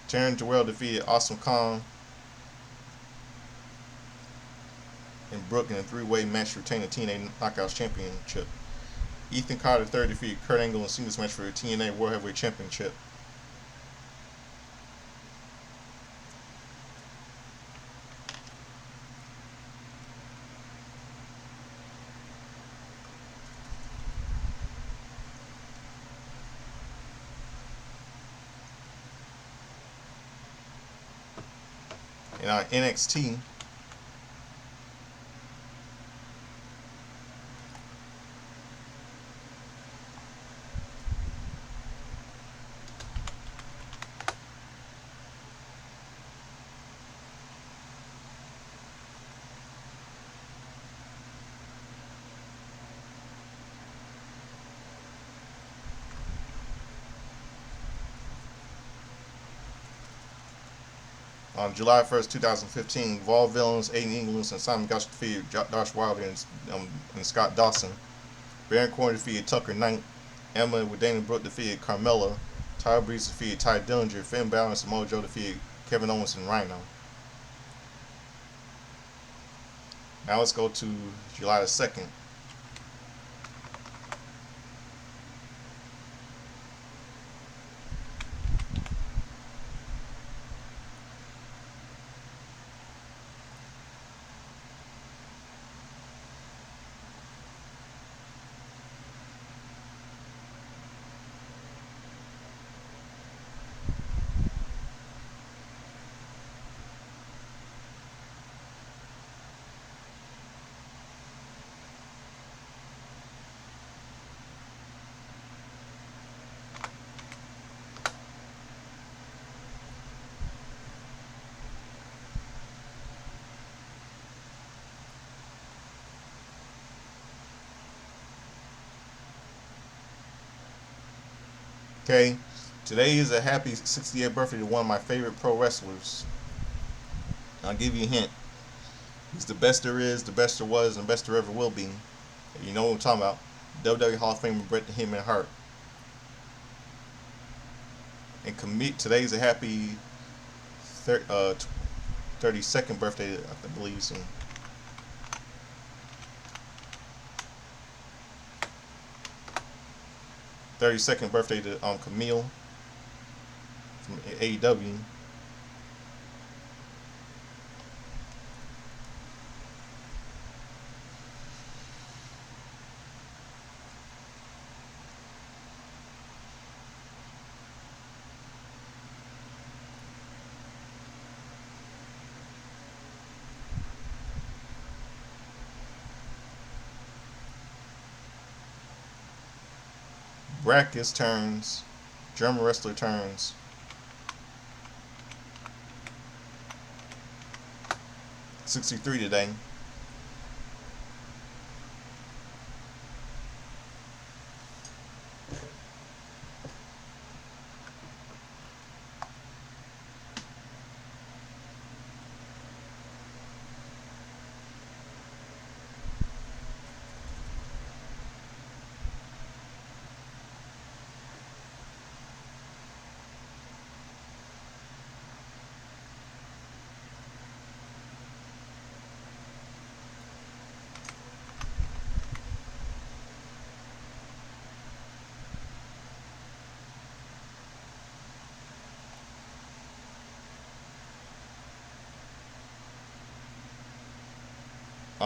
Taryn Joel defeated Awesome Kong and Brooke in a 3-way match to retain the TNA Knockouts Championship. Ethan Carter III defeated Kurt Angle in a singles match for the TNA World Heavyweight Championship. And on NXT, on July 1st, 2015, Vaudevillains, Aiden English, and Simon Gotch defeated Josh Wilder and Scott Dawson. Baron Corbin defeated Tucker Knight. Emma with Dana Brooke defeated Carmella. Tyler Breeze defeated Ty Dillinger. Finn Balor and Samoa Joe defeated Kevin Owens and Rhino. Now let's go to July the 2nd. Okay, today is a happy 68th birthday to one of my favorite pro wrestlers. I'll give you a hint. He's the best there is, the best there was, and the best there ever will be. You know what I'm talking about. WWE Hall of Famer Bret the Hitman Hart. And today's a happy 32nd birthday, I believe. So 32nd birthday to Camille from AEW. Brackets turns, German wrestler turns. '63 today.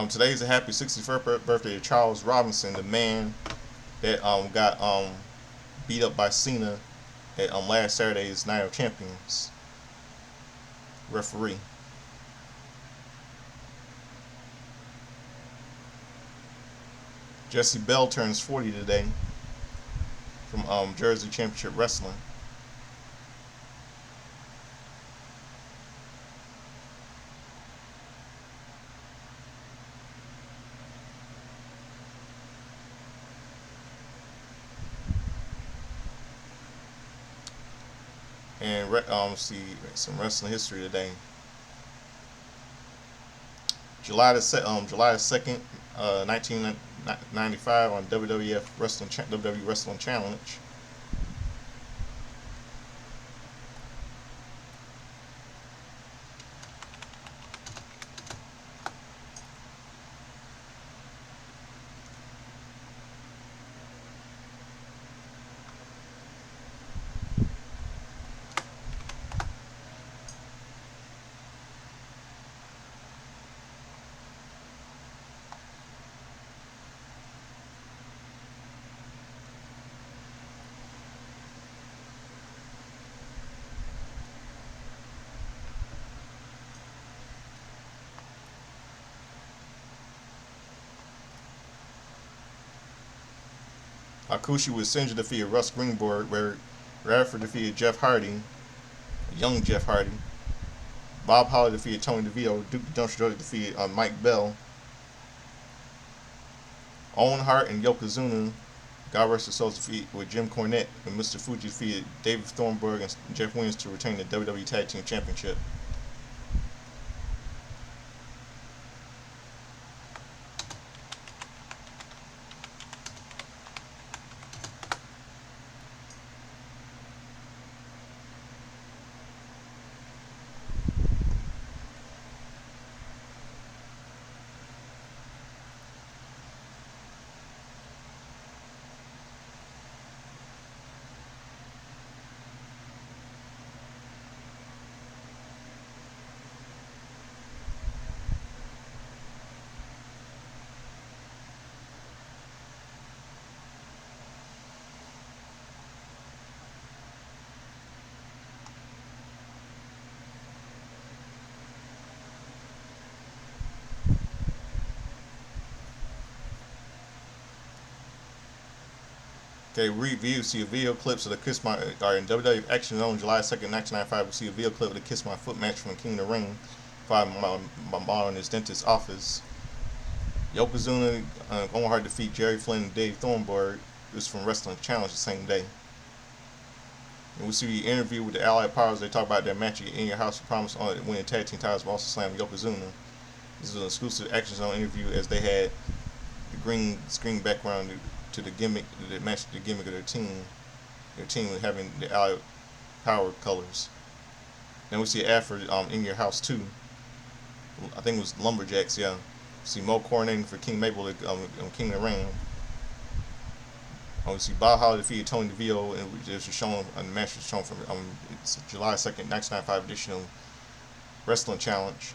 Today's a happy 61st birthday to Charles Robinson, the man that got beat up by Cena at last Saturday's Night of Champions referee. Jesse Bell turns 40 today from Jersey Championship Wrestling. And see some wrestling history today. July 2nd, 1995 on WWE Wrestling Challenge. Hakushi was Sinja defeated Russ Greenberg, where Radford defeated Jeff Hardy, young Jeff Hardy. Bob Holly defeated Tony DeVito. Duke Johnson defeated Mike Bell. Owen Hart and Yokozuna God rest his soul's defeat with Jim Cornette and Mr. Fuji defeated David Thornburg and Jeff Williams to retain the WWE Tag Team Championship. Okay, review. See a video clips of the Kiss My are in WWE Action Zone July 2nd, 1995. We see a video clip of the Kiss My Foot match from King of the Ring, five my in his dentist's office. Yokozuna, Owen Hart defeat Jerry Flynn and Dave Thornburg. It was from Wrestling Challenge the same day. And we see an interview with the Allied Powers. They talk about their match in your house. Promise on winning tag team titles, but also slam Yokozuna. This is an exclusive Action Zone interview as they had the green screen background to the gimmick, that matched the gimmick of their team. Their team having the Allied Power colors. Then we see Alfred in your house too. I think it was Lumberjacks. Yeah. We see Mo coordinating for King Mabel King of the Ring. We see Bob Holly defeated Tony DeVito, and this was shown on the match was shown from it's July 2nd, 1995 edition of Wrestling Challenge.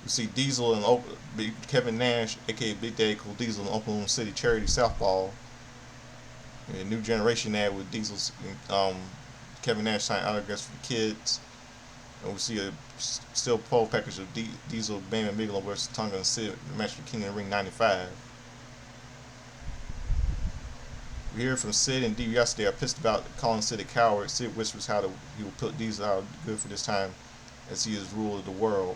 We see Diesel and Kevin Nash, aka Big Daddy Cool Diesel, in Oklahoma City Charity Southpaw. A new generation ad with Diesel's Kevin Nash signed autographs for the kids. And we see a still pole package of Diesel, Bam and Bigelow versus Tonga and Sid, the match for King of the Ring 95. We hear from Sid and DiBiase are pissed about calling Sid a coward. Sid whispers how he will put Diesel out good for this time as he is ruler of the world.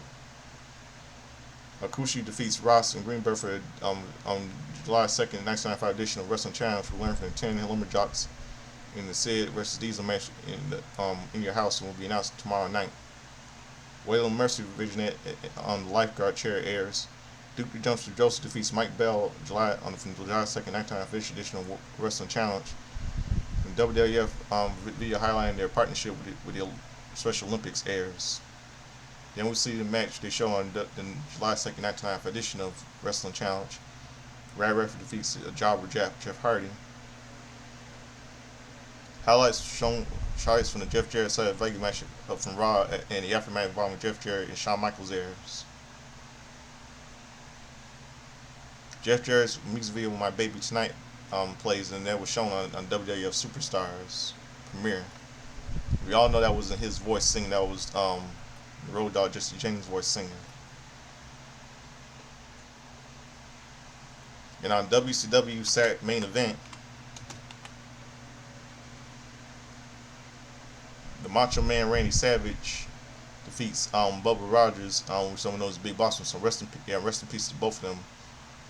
Akushi defeats Ross and Greenberg for on July 2nd, 1995 edition of Wrestling Challenge. We learn from the 10 Lumberjacks in the Sid versus Diesel match in your house and will be announced tomorrow night. Waylon Mercy division on the lifeguard chair airs. Duke Dumpster Joseph defeats Mike Bell from July 2nd, 1995 edition of Wrestling Challenge. And WWF video highlighting their partnership with the Special Olympics airs. Then we see the match they show on the July 2nd, 1995 edition of Wrestling Challenge. Brad Redford defeats Jobber Jeff Hardy. Highlights from the Jeff Jarrett side Vega match up from Raw and the aftermath involving Jeff Jarrett and Shawn Michaels airs. Jeff Jarrett's music video with My Baby Tonight plays, and that was shown on WWF Superstars premiere. We all know that wasn't his voice singing, that was Road Dogg Jesse James' voice singing. And on WCW main event, the Macho Man Randy Savage defeats Bubba Rogers, some of those Big Boss. So rest in peace to both of them,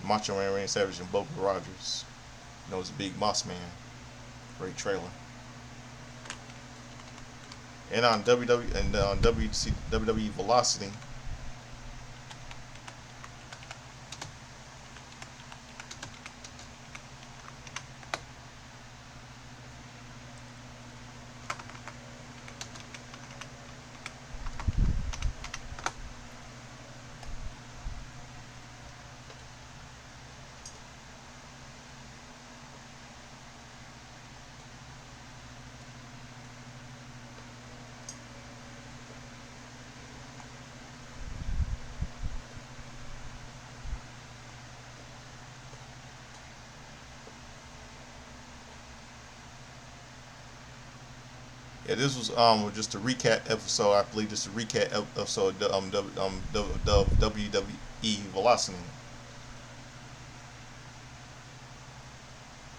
Macho Man Randy Savage and Bubba Rogers. Knows the Big Boss Man. Great trailer. And on WWE Velocity, yeah, this was just a recap episode. I believe just a recap episode of WWE Velocity.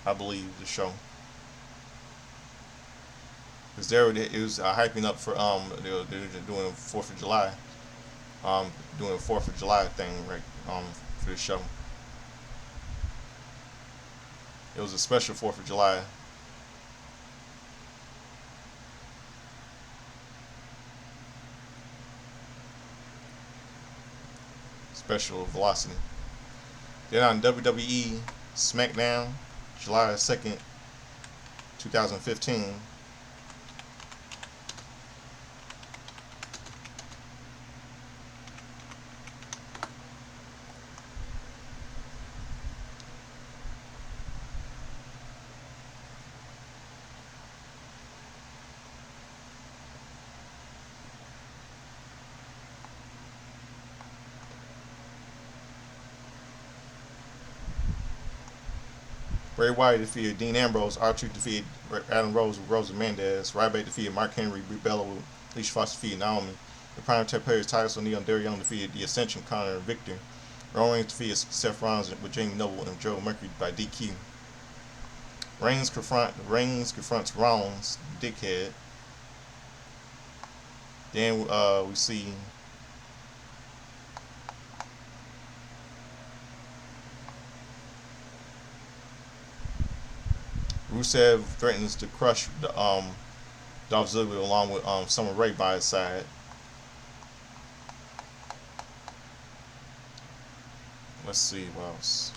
I believe the show, because it was hyping up for they're doing 4th of July, doing a 4th of July thing right for the show. It was a special 4th of July. Special Velocity. Then on WWE SmackDown, July 2nd, 2015. Bray Wyatt defeated Dean Ambrose. R-Truth defeated Adam Rose with Rosa Mendez. Ryback defeated Mark Henry. Brie Bella with Alicia Fox defeated Naomi. The Prime Tech Players Titus O'Neil and Darry Young defeated The Ascension, Connor and Victor. Roman Reigns defeated Seth Rollins with Jamie Noble and Joe Mercury by DQ. Reigns confronts Rollins, dickhead. Then we see Rusev threatens to crush Dolph Ziggler along with Summer Rae by his side. Let's see what else.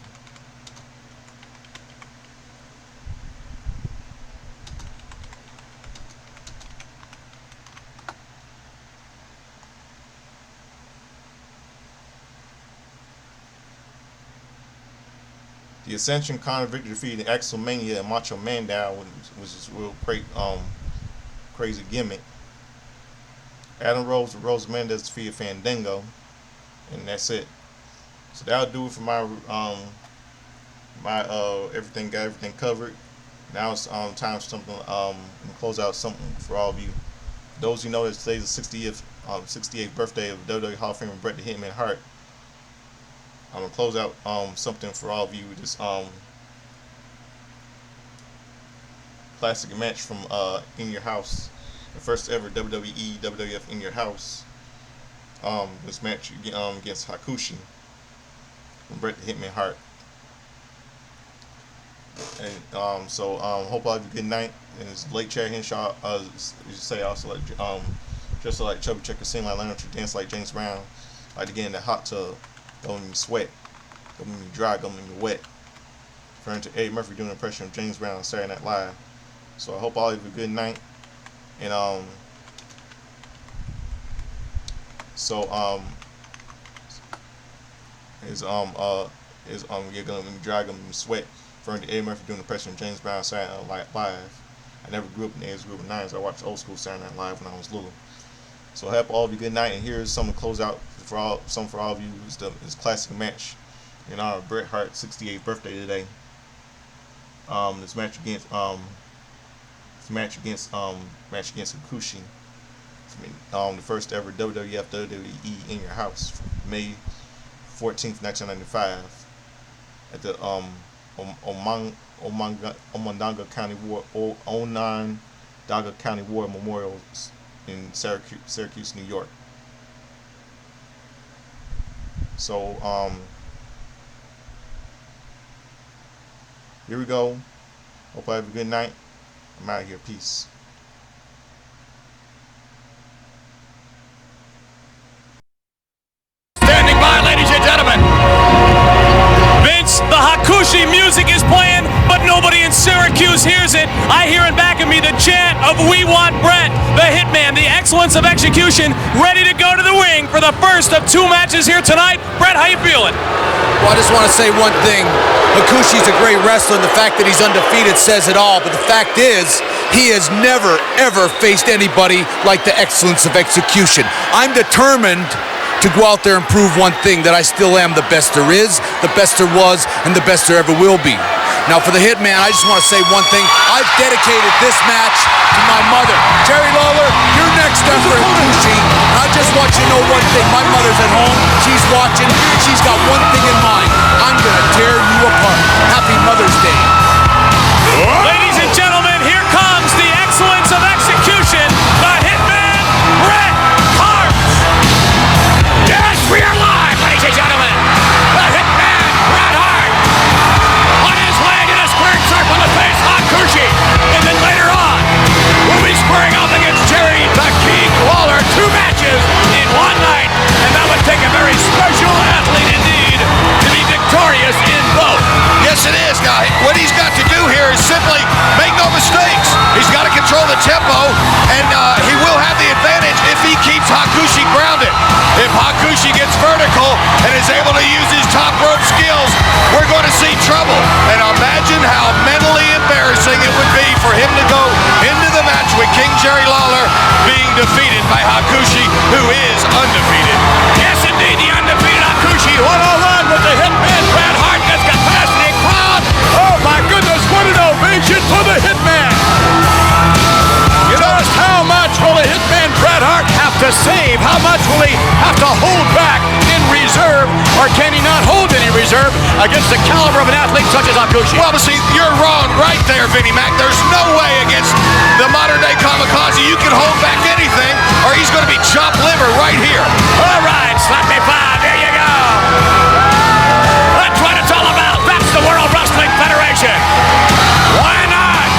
The Ascension, Conor Victor defeated Axel Mania and Macho Man down, which is a real crazy gimmick. Adam Rose and Rose Mendez defeated Fandango, and that's it. So that'll do it for my everything. Got everything covered. Now it's time for something. Close out something for all of you. Those who know that today's the 68th birthday of WWE Hall of Famer Bret the Hitman Hart. I'm gonna close out something for all of you. This classic match from In Your House, the first ever WWE WWF In Your House. This match against Hakushi from Bret the Hitman Hart. And hope all of you good night. And it's late Chad Henshaw. You say also like just like Chubby Checker, sing like Lionel, dance like James Brown, like to get in the hot tub. Don't make me sweat. Don't make me dry. Don't make me wet. Referring to Eddie Murphy doing an impression of James Brown on Saturday Night Live. So I hope all of you have a good night. And you're gonna make me dry. Gonna make me sweat. Referring to Eddie Murphy doing an impression of James Brown on Saturday Night Live. I never grew up in the age group of 9s. I watched old school Saturday Night Live when I was little. So I hope all of you good night. And here's something to close out. For all of you, is classic match in honor of Bret Hart's 68th birthday today. This match against Hakushi. The first ever WWF WWE In Your House, May 14th, 1995, at the Onondaga County War Memorial in Syracuse, New York. So here we go. Hope I have a good night. I'm out of here. Peace. Standing by, ladies and gentlemen. Vince, the Hakushi music is playing, but nobody in Syracuse hears it. I hear in back of me the chant of "We Want Bret," the Hitman, the excellence of execution, ready to go to the ring for the first of 2 matches here tonight. Bret, how you feeling? Well, I just want to say one thing. Hakushi's a great wrestler, and the fact that he's undefeated says it all. But the fact is, he has never, ever faced anybody like the excellence of execution. I'm determined to go out there and prove one thing, that I still am the best there is, the best there was, and the best there ever will be. Now, for the Hitman, I just want to say one thing. I've dedicated this match to my mother. Jerry Lawler, you're next after Hakushi. And I just want you to know one thing. My mother's at home. She's watching. And she's got one thing in mind. I'm going to tear you apart. Happy Mother's Day. Ladies and gentlemen, here comes the excellence of execution, the Hitman, Bret Hart. Yes, we are live, ladies and gentlemen. The Hitman, Bret Hart. On his way to the squared circle to face Hakushi. And then later on, we'll be squaring off against Jerry the King Lawler. 2 matches in one night. And that would take a very special athlete indeed to be victorious in both. Yes, it is, guy. What he's got to do here is simply make no mistakes. He's got to control the tempo, and he will have the advantage if he keeps Hakushi grounded. If Hakushi gets vertical and is able to use his top rope skills, we're going to see trouble. And imagine how mentally embarrassing it would be for him to go into the match with King Jerry Lawler being defeated by Hakushi, who is undefeated. Yes, indeed, the undefeated Hakushi, one-on-one with the Hitman, Bret Hart. That's capacity crowd. Oh my goodness, what an ovation for the Hitman. Just how much will the Hitman Bret Hart have to save? How much will he have to hold back in reserve? Or can he not hold any reserve against the caliber of an athlete such as Hakushi? Well, see, you're wrong right there, Vinnie Mac. There's no way against the modern-day kamikaze you can hold back anything, or he's going to be chopped liver right here. All right, slap me 5. There you go. That's what it's all about. That's the World Wrestling Federation. Why not?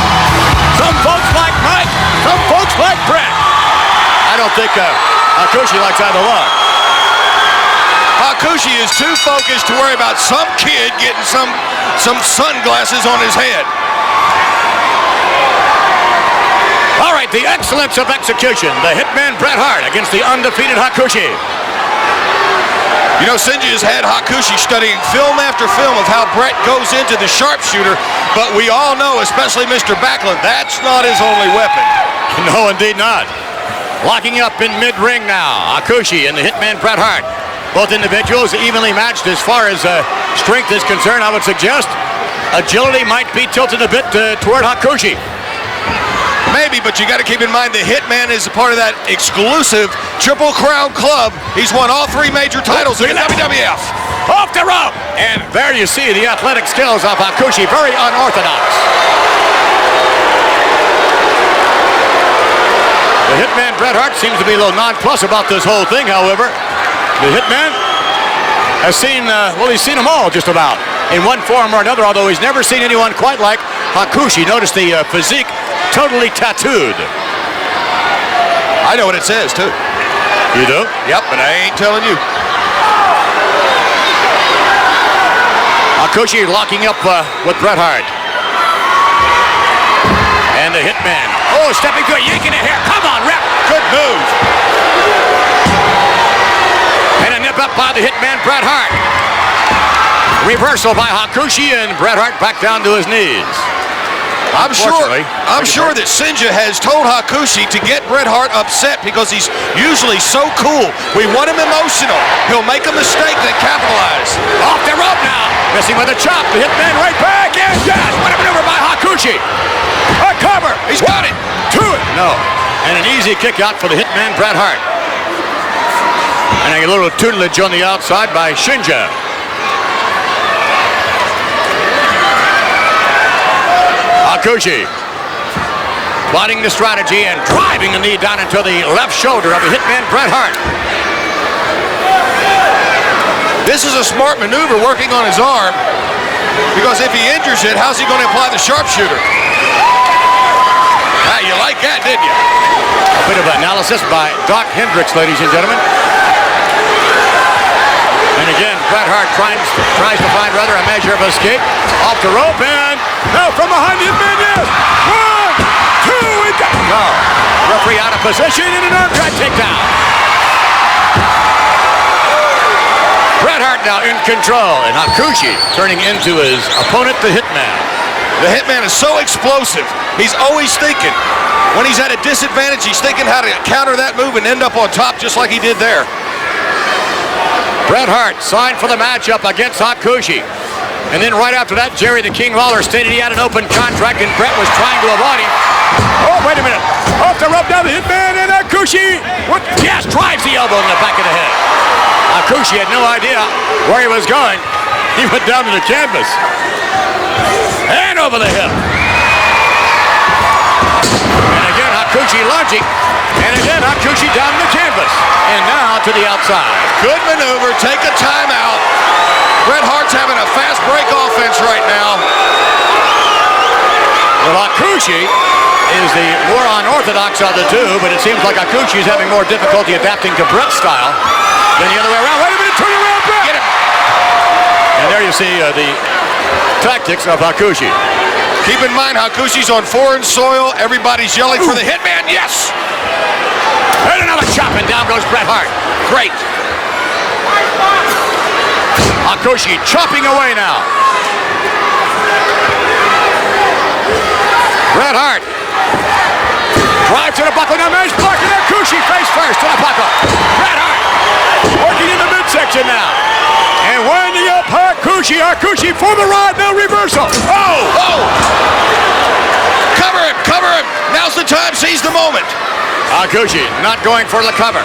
don't think Hakushi likes either one. Hakushi is too focused to worry about some kid getting some sunglasses on his head. All right, the excellence of execution. The Hitman Bret Hart against the undefeated Hakushi. You know, Shinji has had Hakushi studying film after film of how Bret goes into the sharpshooter, but we all know, especially Mr. Backlund, that's not his only weapon. No, indeed not. Locking up in mid-ring now, Hakushi and the Hitman Bret Hart. Both individuals evenly matched as far as strength is concerned. I would suggest agility might be tilted a bit toward Hakushi. Maybe, but you got to keep in mind the Hitman is a part of that exclusive Triple Crown Club. He's won all 3 major titles in the WWF. Off the rope! And there you see the athletic skills of Hakushi, very unorthodox. The Hitman Bret Hart seems to be a little nonplussed about this whole thing, however. The Hitman has seen, he's seen them all just about in one form or another, although he's never seen anyone quite like Hakushi. Notice the physique, totally tattooed. I know what it says, too. You do? Yep, but I ain't telling you. Hakushi locking up with Bret Hart. And the Hitman. Oh, stepping through, yanking it here. Come on, rep. Good move. And a nip up by the Hitman, Bret Hart. Reversal by Hakushi, and Bret Hart back down to his knees. I'm sure that Shinji has told Hakushi to get Bret Hart upset because he's usually so cool. We want him emotional. He'll make a mistake, then capitalize. Off the rope now. Missing with a chop. The Hitman right back. And yes, what a maneuver by Hakushi. A cover. He's got it. To it. No. And an easy kick out for the Hitman, Bret Hart. And a little tutelage on the outside by Shinji. Hakushi plotting the strategy and driving the knee down into the left shoulder of the Hitman Bret Hart. This is a smart maneuver working on his arm, because if he injures it, how's he going to apply the sharpshooter? Ah, you like that, didn't you? A bit of analysis by Doc Hendricks, ladies and gentlemen. And again, Bret Hart tries to find rather a measure of escape. Off the rope, and now from behind the Hitman, yes! 1, 2, and go! No. Referee out of position and an arm drag takedown. Bret Hart now in control, and Hakushi turning into his opponent, the Hitman. The Hitman is so explosive. He's always thinking. When he's at a disadvantage, he's thinking how to counter that move and end up on top just like he did there. Bret Hart signed for the matchup against Hakushi. And then right after that, Jerry the King Lawler stated he had an open contract and Bret was trying to avoid him. Oh, wait a minute. Off the rope down the Hitman, and Hakushi, yes, drives the elbow in the back of the head. Hakushi had no idea where he was going. He went down to the canvas. And over the hip. And again, Hakushi lunging. And again, Hakushi down to the canvas. And now to the outside. Good maneuver. Take a timeout. Bret Hart's having a fast break offense right now. Well, Hakushi is the more unorthodox of the two, but it seems like Hakushi is having more difficulty adapting to Bret's style than the other way around. Wait a minute, turn around, Bret! Get him. And there you see the tactics of Hakushi. Keep in mind, Hakushi's on foreign soil. Everybody's yelling for the Hitman. Yes! And another chop, and down goes Bret Hart. Great. Hakushi chopping away now. Bret Hart drive to the buckle. Now managed blocking Hakushi face first to the buckle. Bret Hart working in the midsection now. And winding up Hakushi. Hakushi for the ride. Now reversal. Oh! Oh! Cover him. Cover him. Now's the time. Seize the moment. Hakushi not going for the cover.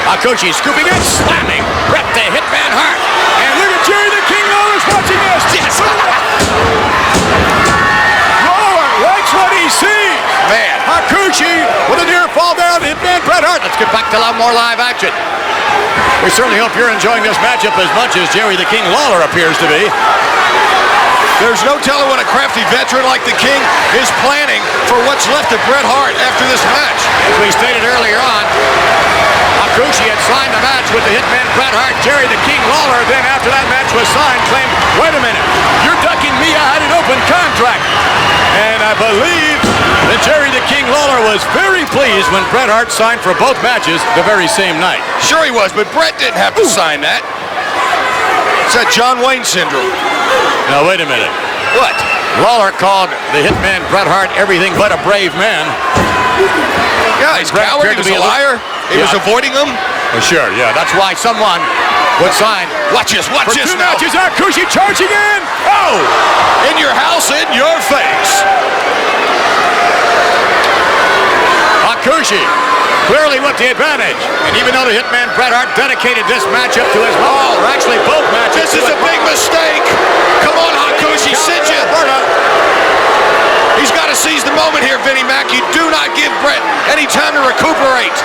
Hakushi scooping in, slamming Bret the Hitman Hart. And look at Jerry the King Lawler's watching this. Yes. Lawler likes what he sees. Man. Hakushi with a near fall down. Hitman Bret Hart. Let's get back to a lot more live action. We certainly hope you're enjoying this matchup as much as Jerry the King Lawler appears to be. There's no telling what a crafty veteran like the King is planning for what's left of Bret Hart after this match. As we stated earlier on, Hakushi had signed the match with the Hitman Bret Hart. Jerry the King Lawler then, after that match was signed, claimed, wait a minute, you're ducking me, I had an open contract. And I believe that Jerry the King Lawler was very pleased when Bret Hart signed for both matches the very same night. Sure he was, but Bret didn't have to sign that. It's that John Wayne syndrome. Now, wait a minute. What? Lawler called the Hitman Bret Hart everything but a brave man. Yeah, he's Bret coward, he was a liar. He was avoiding him. Well, sure, yeah. That's why someone would sign. Watch this For now. two matches, Hakushi charging in. Oh! In your house, in your face. Hakushi clearly with the advantage. And even though the Hitman Bret Hart dedicated this matchup to his mom, or actually both matches. This is a big mistake. Come on, Hakushi, sit you. He's got to seize the moment here, Vinnie Mac. You do not give Bret any time to recuperate.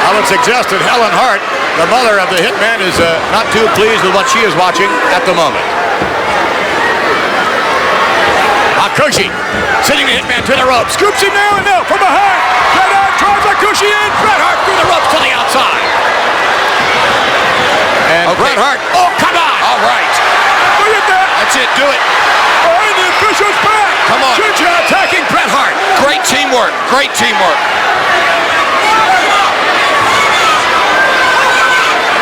I would suggest that Helen Hart, the mother of the Hitman, is not too pleased with what she is watching at the moment. Hakushi sitting the Hitman to the rope. Scoops him now and now from behind. Bret Hart drives Hakushi in. Bret Hart through the ropes to the outside. And Okay. Bret Hart. Oh, come on. All right. Look at that. That's it. Do it. Oh, and the official's back. Come on. Shinja attacking Bret Hart. Great teamwork. Great teamwork.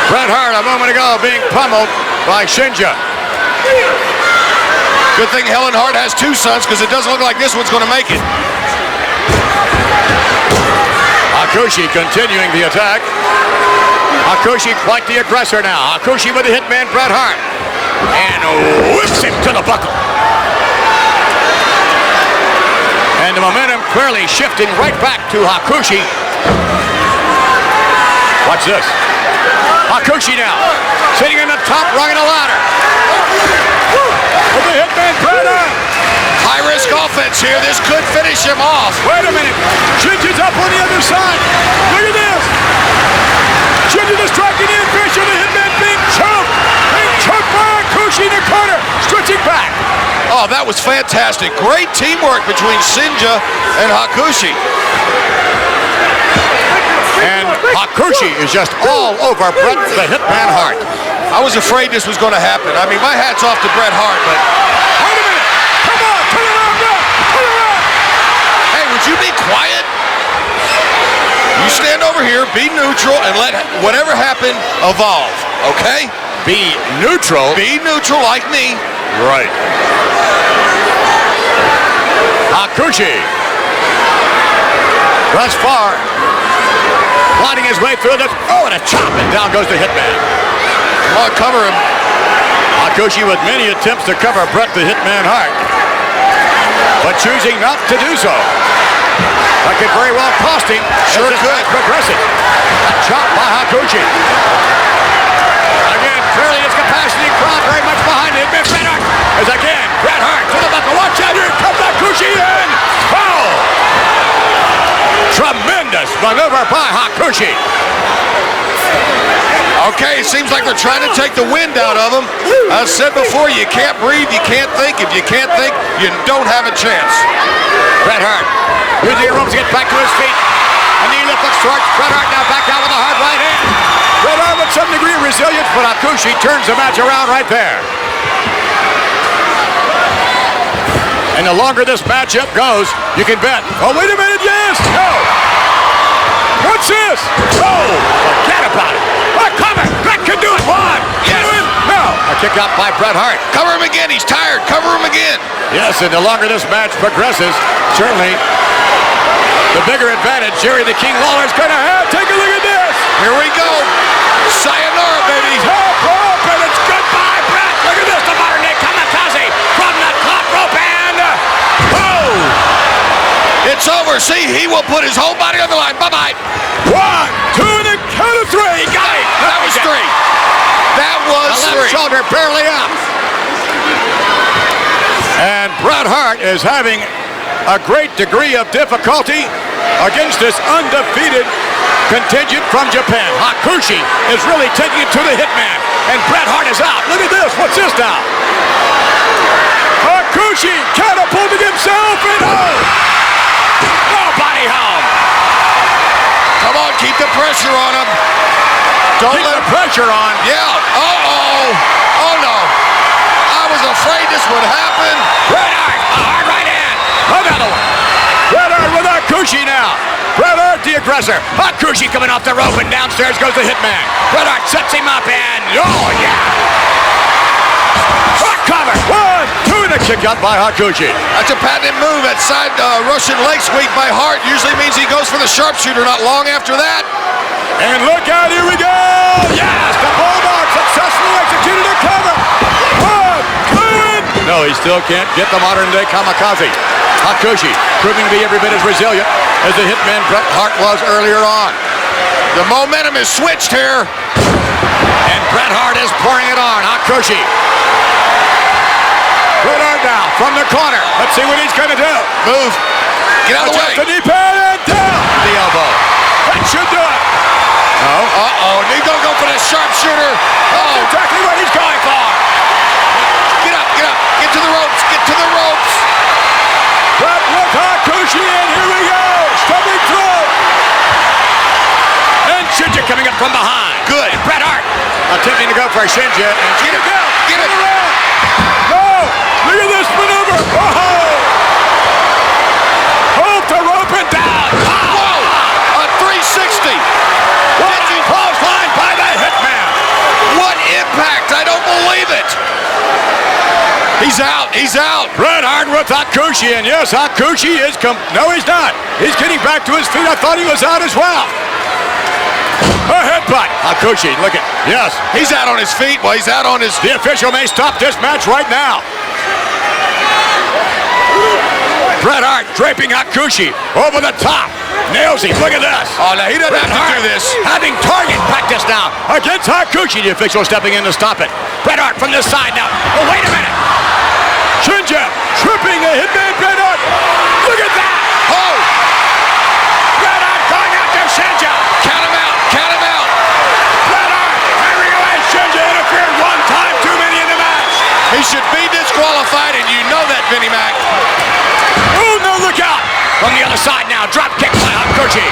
Bret Hart a moment ago being pummeled by Shinja. Good thing Helen Hart has two sons, because it doesn't look like this one's going to make it. Hakushi continuing the attack. Hakushi quite the aggressor now. Hakushi with the Hitman Bret Hart. And whips him to the buckle. And the momentum clearly shifting right back to Hakushi. Watch this. Hakushi now, sitting in the top rung of the ladder. With the Hitman Bret Hart. High-risk offense here. This could finish him off. Wait a minute. Shinja's up on the other side. Look at this. Shinja just striking in. Fish and the Hitman being choked. Being choked by Hakushi in the corner. Stretching back. Oh, that was fantastic. Great teamwork between Shinja and Hakushi. And Hakushi is just all over Bret the Hitman Hart. I was afraid this was going to happen. I mean, my hat's off to Bret Hart, but... Wait a minute. Come on. Turn around now. Turn around. Hey, would you be quiet? You stand over here, be neutral, and let whatever happen evolve, okay? Be neutral. Be neutral like me. Right. Hakushi. Thus far, plotting his way through the... Oh, and a chop, and down goes the Hitman. Come on, cover him. Hakushi with many attempts to cover Bret the Hitman Hart, but choosing not to do so. That could very well cost him. Sure as this could. match progresses. A chop by Hakushi. Again, clearly his capacity crowd very much behind him. Bret Hart as again, Bret Hart to the buckle. Watch out, here comes Hakushi in. Foul. Tremendous maneuver by Hakushi. Okay, it seems like they're trying to take the wind out of him. I said before, you can't breathe, you can't think. If you can't think, you don't have a chance. Bret Hart using the ropes to get back to his feet. A knee lift looks short. Bret Hart now back out with a hard right hand. Bret Hart with some degree of resilience, but Hakushi turns the match around right there. And the longer this matchup goes, you can bet. Oh, wait a minute, yes! No! What's this? Oh! Forget about it! Oh, cover! Bret can do it! One! Yes. Two! No! A kick out by Bret Hart. Cover him again, he's tired. Cover him again. Yes, and the longer this match progresses, certainly the bigger advantage Jerry the King Lawler is going to have. Take a look at this. Here we go. Sayonara, baby. Top rope, and it's goodbye, Bret. Look at this, the modern-day kamikaze from the top rope, and boom! It's over. See, he will put his whole body on the line. Bye-bye. 1, 2, and a count of 3. Got it. That was three. That was The left three. shoulder barely up. And Bret Hart is having a great degree of difficulty against this undefeated contingent from Japan. Hakushi is really taking it to the Hitman, and Bret Hart is out. Look at this. What's this now? Hakushi catapulting himself and nobody home. Come on, keep the pressure on him. Don't Keep let the pressure on. Yeah. Oh no. I was afraid this would happen. Bret Hart, a hard right hand. Another one. Bret Hart with Hakushi now. Bret Hart the aggressor. Hakushi coming off the rope and downstairs goes the Hitman. Bret Hart sets him up and oh yeah. Front cover. 1, 2, and a kick out by Hakushi. That's a patented move. That side Russian leg sweep by Hart usually means he goes for the sharpshooter not long after that. And look out, here we go! Yes, the Bulldog successfully executed a cover. 1, 2, and... No, he still can't get the modern-day kamikaze. Hakushi proving to be every bit as resilient as the Hitman Bret Hart was earlier on. The momentum is switched here. And Bret Hart is pouring it on. Hakushi. Bret Hart now from the corner. Let's see what he's going to do. Move. Get out of the way. The knee pad and down. The elbow. That should do it. Uh-oh. He's going to go for the sharpshooter. That's exactly what he's going for. Get up. Get to the ropes. Bret with Hakushi, and here we go. Stubbing through. And Shinja coming up from behind. Good. And Bret Hart attempting to go for Shinja. And Get it. No! Look at this maneuver. Hold the rope and down. Whoa! A 360. Clothesline by the Hitman. What impact? I don't believe it. He's out. Bret Hart with Hakushi, and yes, Hakushi is no, he's not. He's getting back to his feet. I thought he was out as well. A headbutt. Hakushi, look at, yes. He's out on his feet. Well, he's out on his... The official may stop this match right now. Bret Hart draping Hakushi over the top. Nails him. Look at this. Oh, no, he doesn't have to do this. Having target practice now against Hakushi. The official stepping in to stop it. Bret Hart from this side now. Oh, wait a minute. Shinja tripping the Hitman Bret Hart. Look at that. Oh. Bret Hart going after Shinja. Count him out. Bret Hart firing away. Shinja interfered one time too many in the match. He should be disqualified, and you know that, Vinnie Mac. Oh, no, look out. From the other side now. Drop kick by Hakushi.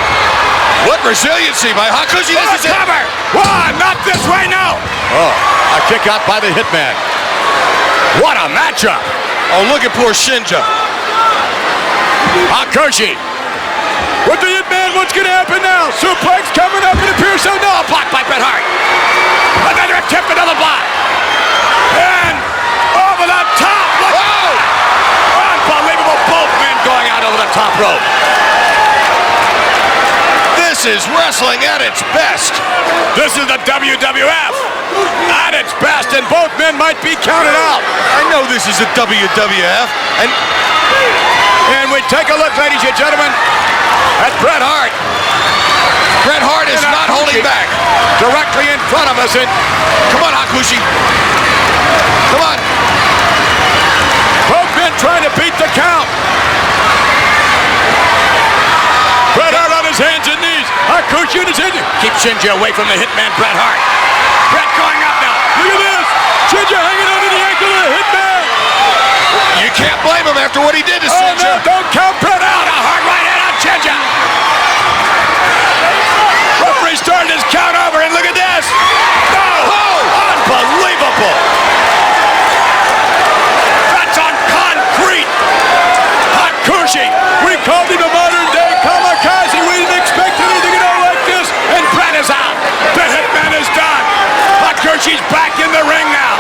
What resiliency by Hakushi. This is it. Cover. One, not this way now. Oh, a kick out by the Hitman. What a matchup. Oh, look at poor Shinja. Hakushi. With the Hitman, what's going to happen now? Suplex coming up, it appears so. No, a block by Bret Hart. Another attempt, another block. And over the top. Whoa! Unbelievable. Both men going out over the top rope. This is wrestling at its best. This is the WWF at its best, and both men might be counted out. I know this is the WWF, And we take a look, ladies and gentlemen, at Bret Hart. Bret Hart is not holding back. Directly in front of us. And come on, Hakushi. Come on. both men trying to beat the count. Bret Hart on his hands and knees. Hakushi on his head. Keep Shinja away from the Hitman, Bret Hart. Bret going up now. Look at this. Shinja hanging onto the ankle of the Hitman. You can't blame him after what he did to Oh, Shinja. no, don't count Bret out. A hard right hand on Shinja. Referee starting his count over, and look at this. No. Oh. Unbelievable. That's on concrete. Hakushi. We called him a modern-day kamikaze. We didn't expect anything at all like this. And Bret is out. The Hitman is done. Hakushi's back in the ring now.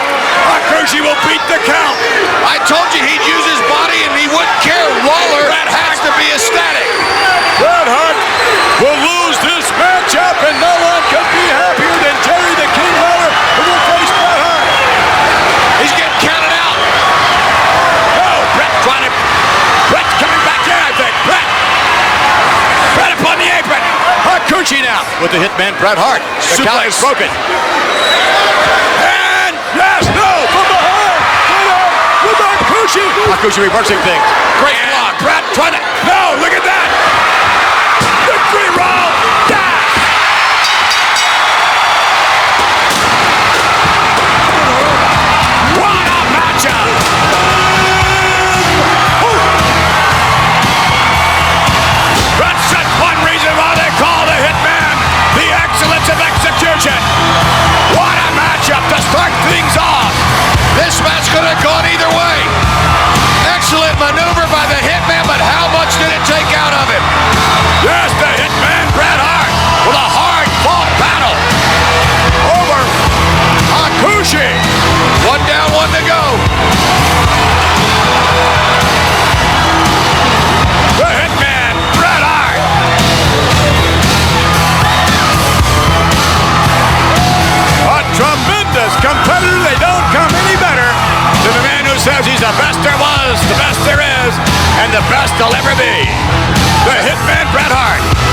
Hakushi will beat the count. I told you he'd use his body and he wouldn't care. Waller has to be ecstatic. Bret Hart will lose this matchup, and no one could be happier than Jerry the King Lawler, who will face Bret Hart. He's getting counted out. No, Bret's coming back in, I think. Bret upon the apron. Hakushi now with the Hitman, Bret Hart. The count is broken. And yes, no, from behind. Bret Hart with Hakushi. Hakushi reversing things. Great block. Bret trying to, no, look at that. Victory roll. Dash. What a matchup. the best there'll ever be. The Hitman Bret Hart.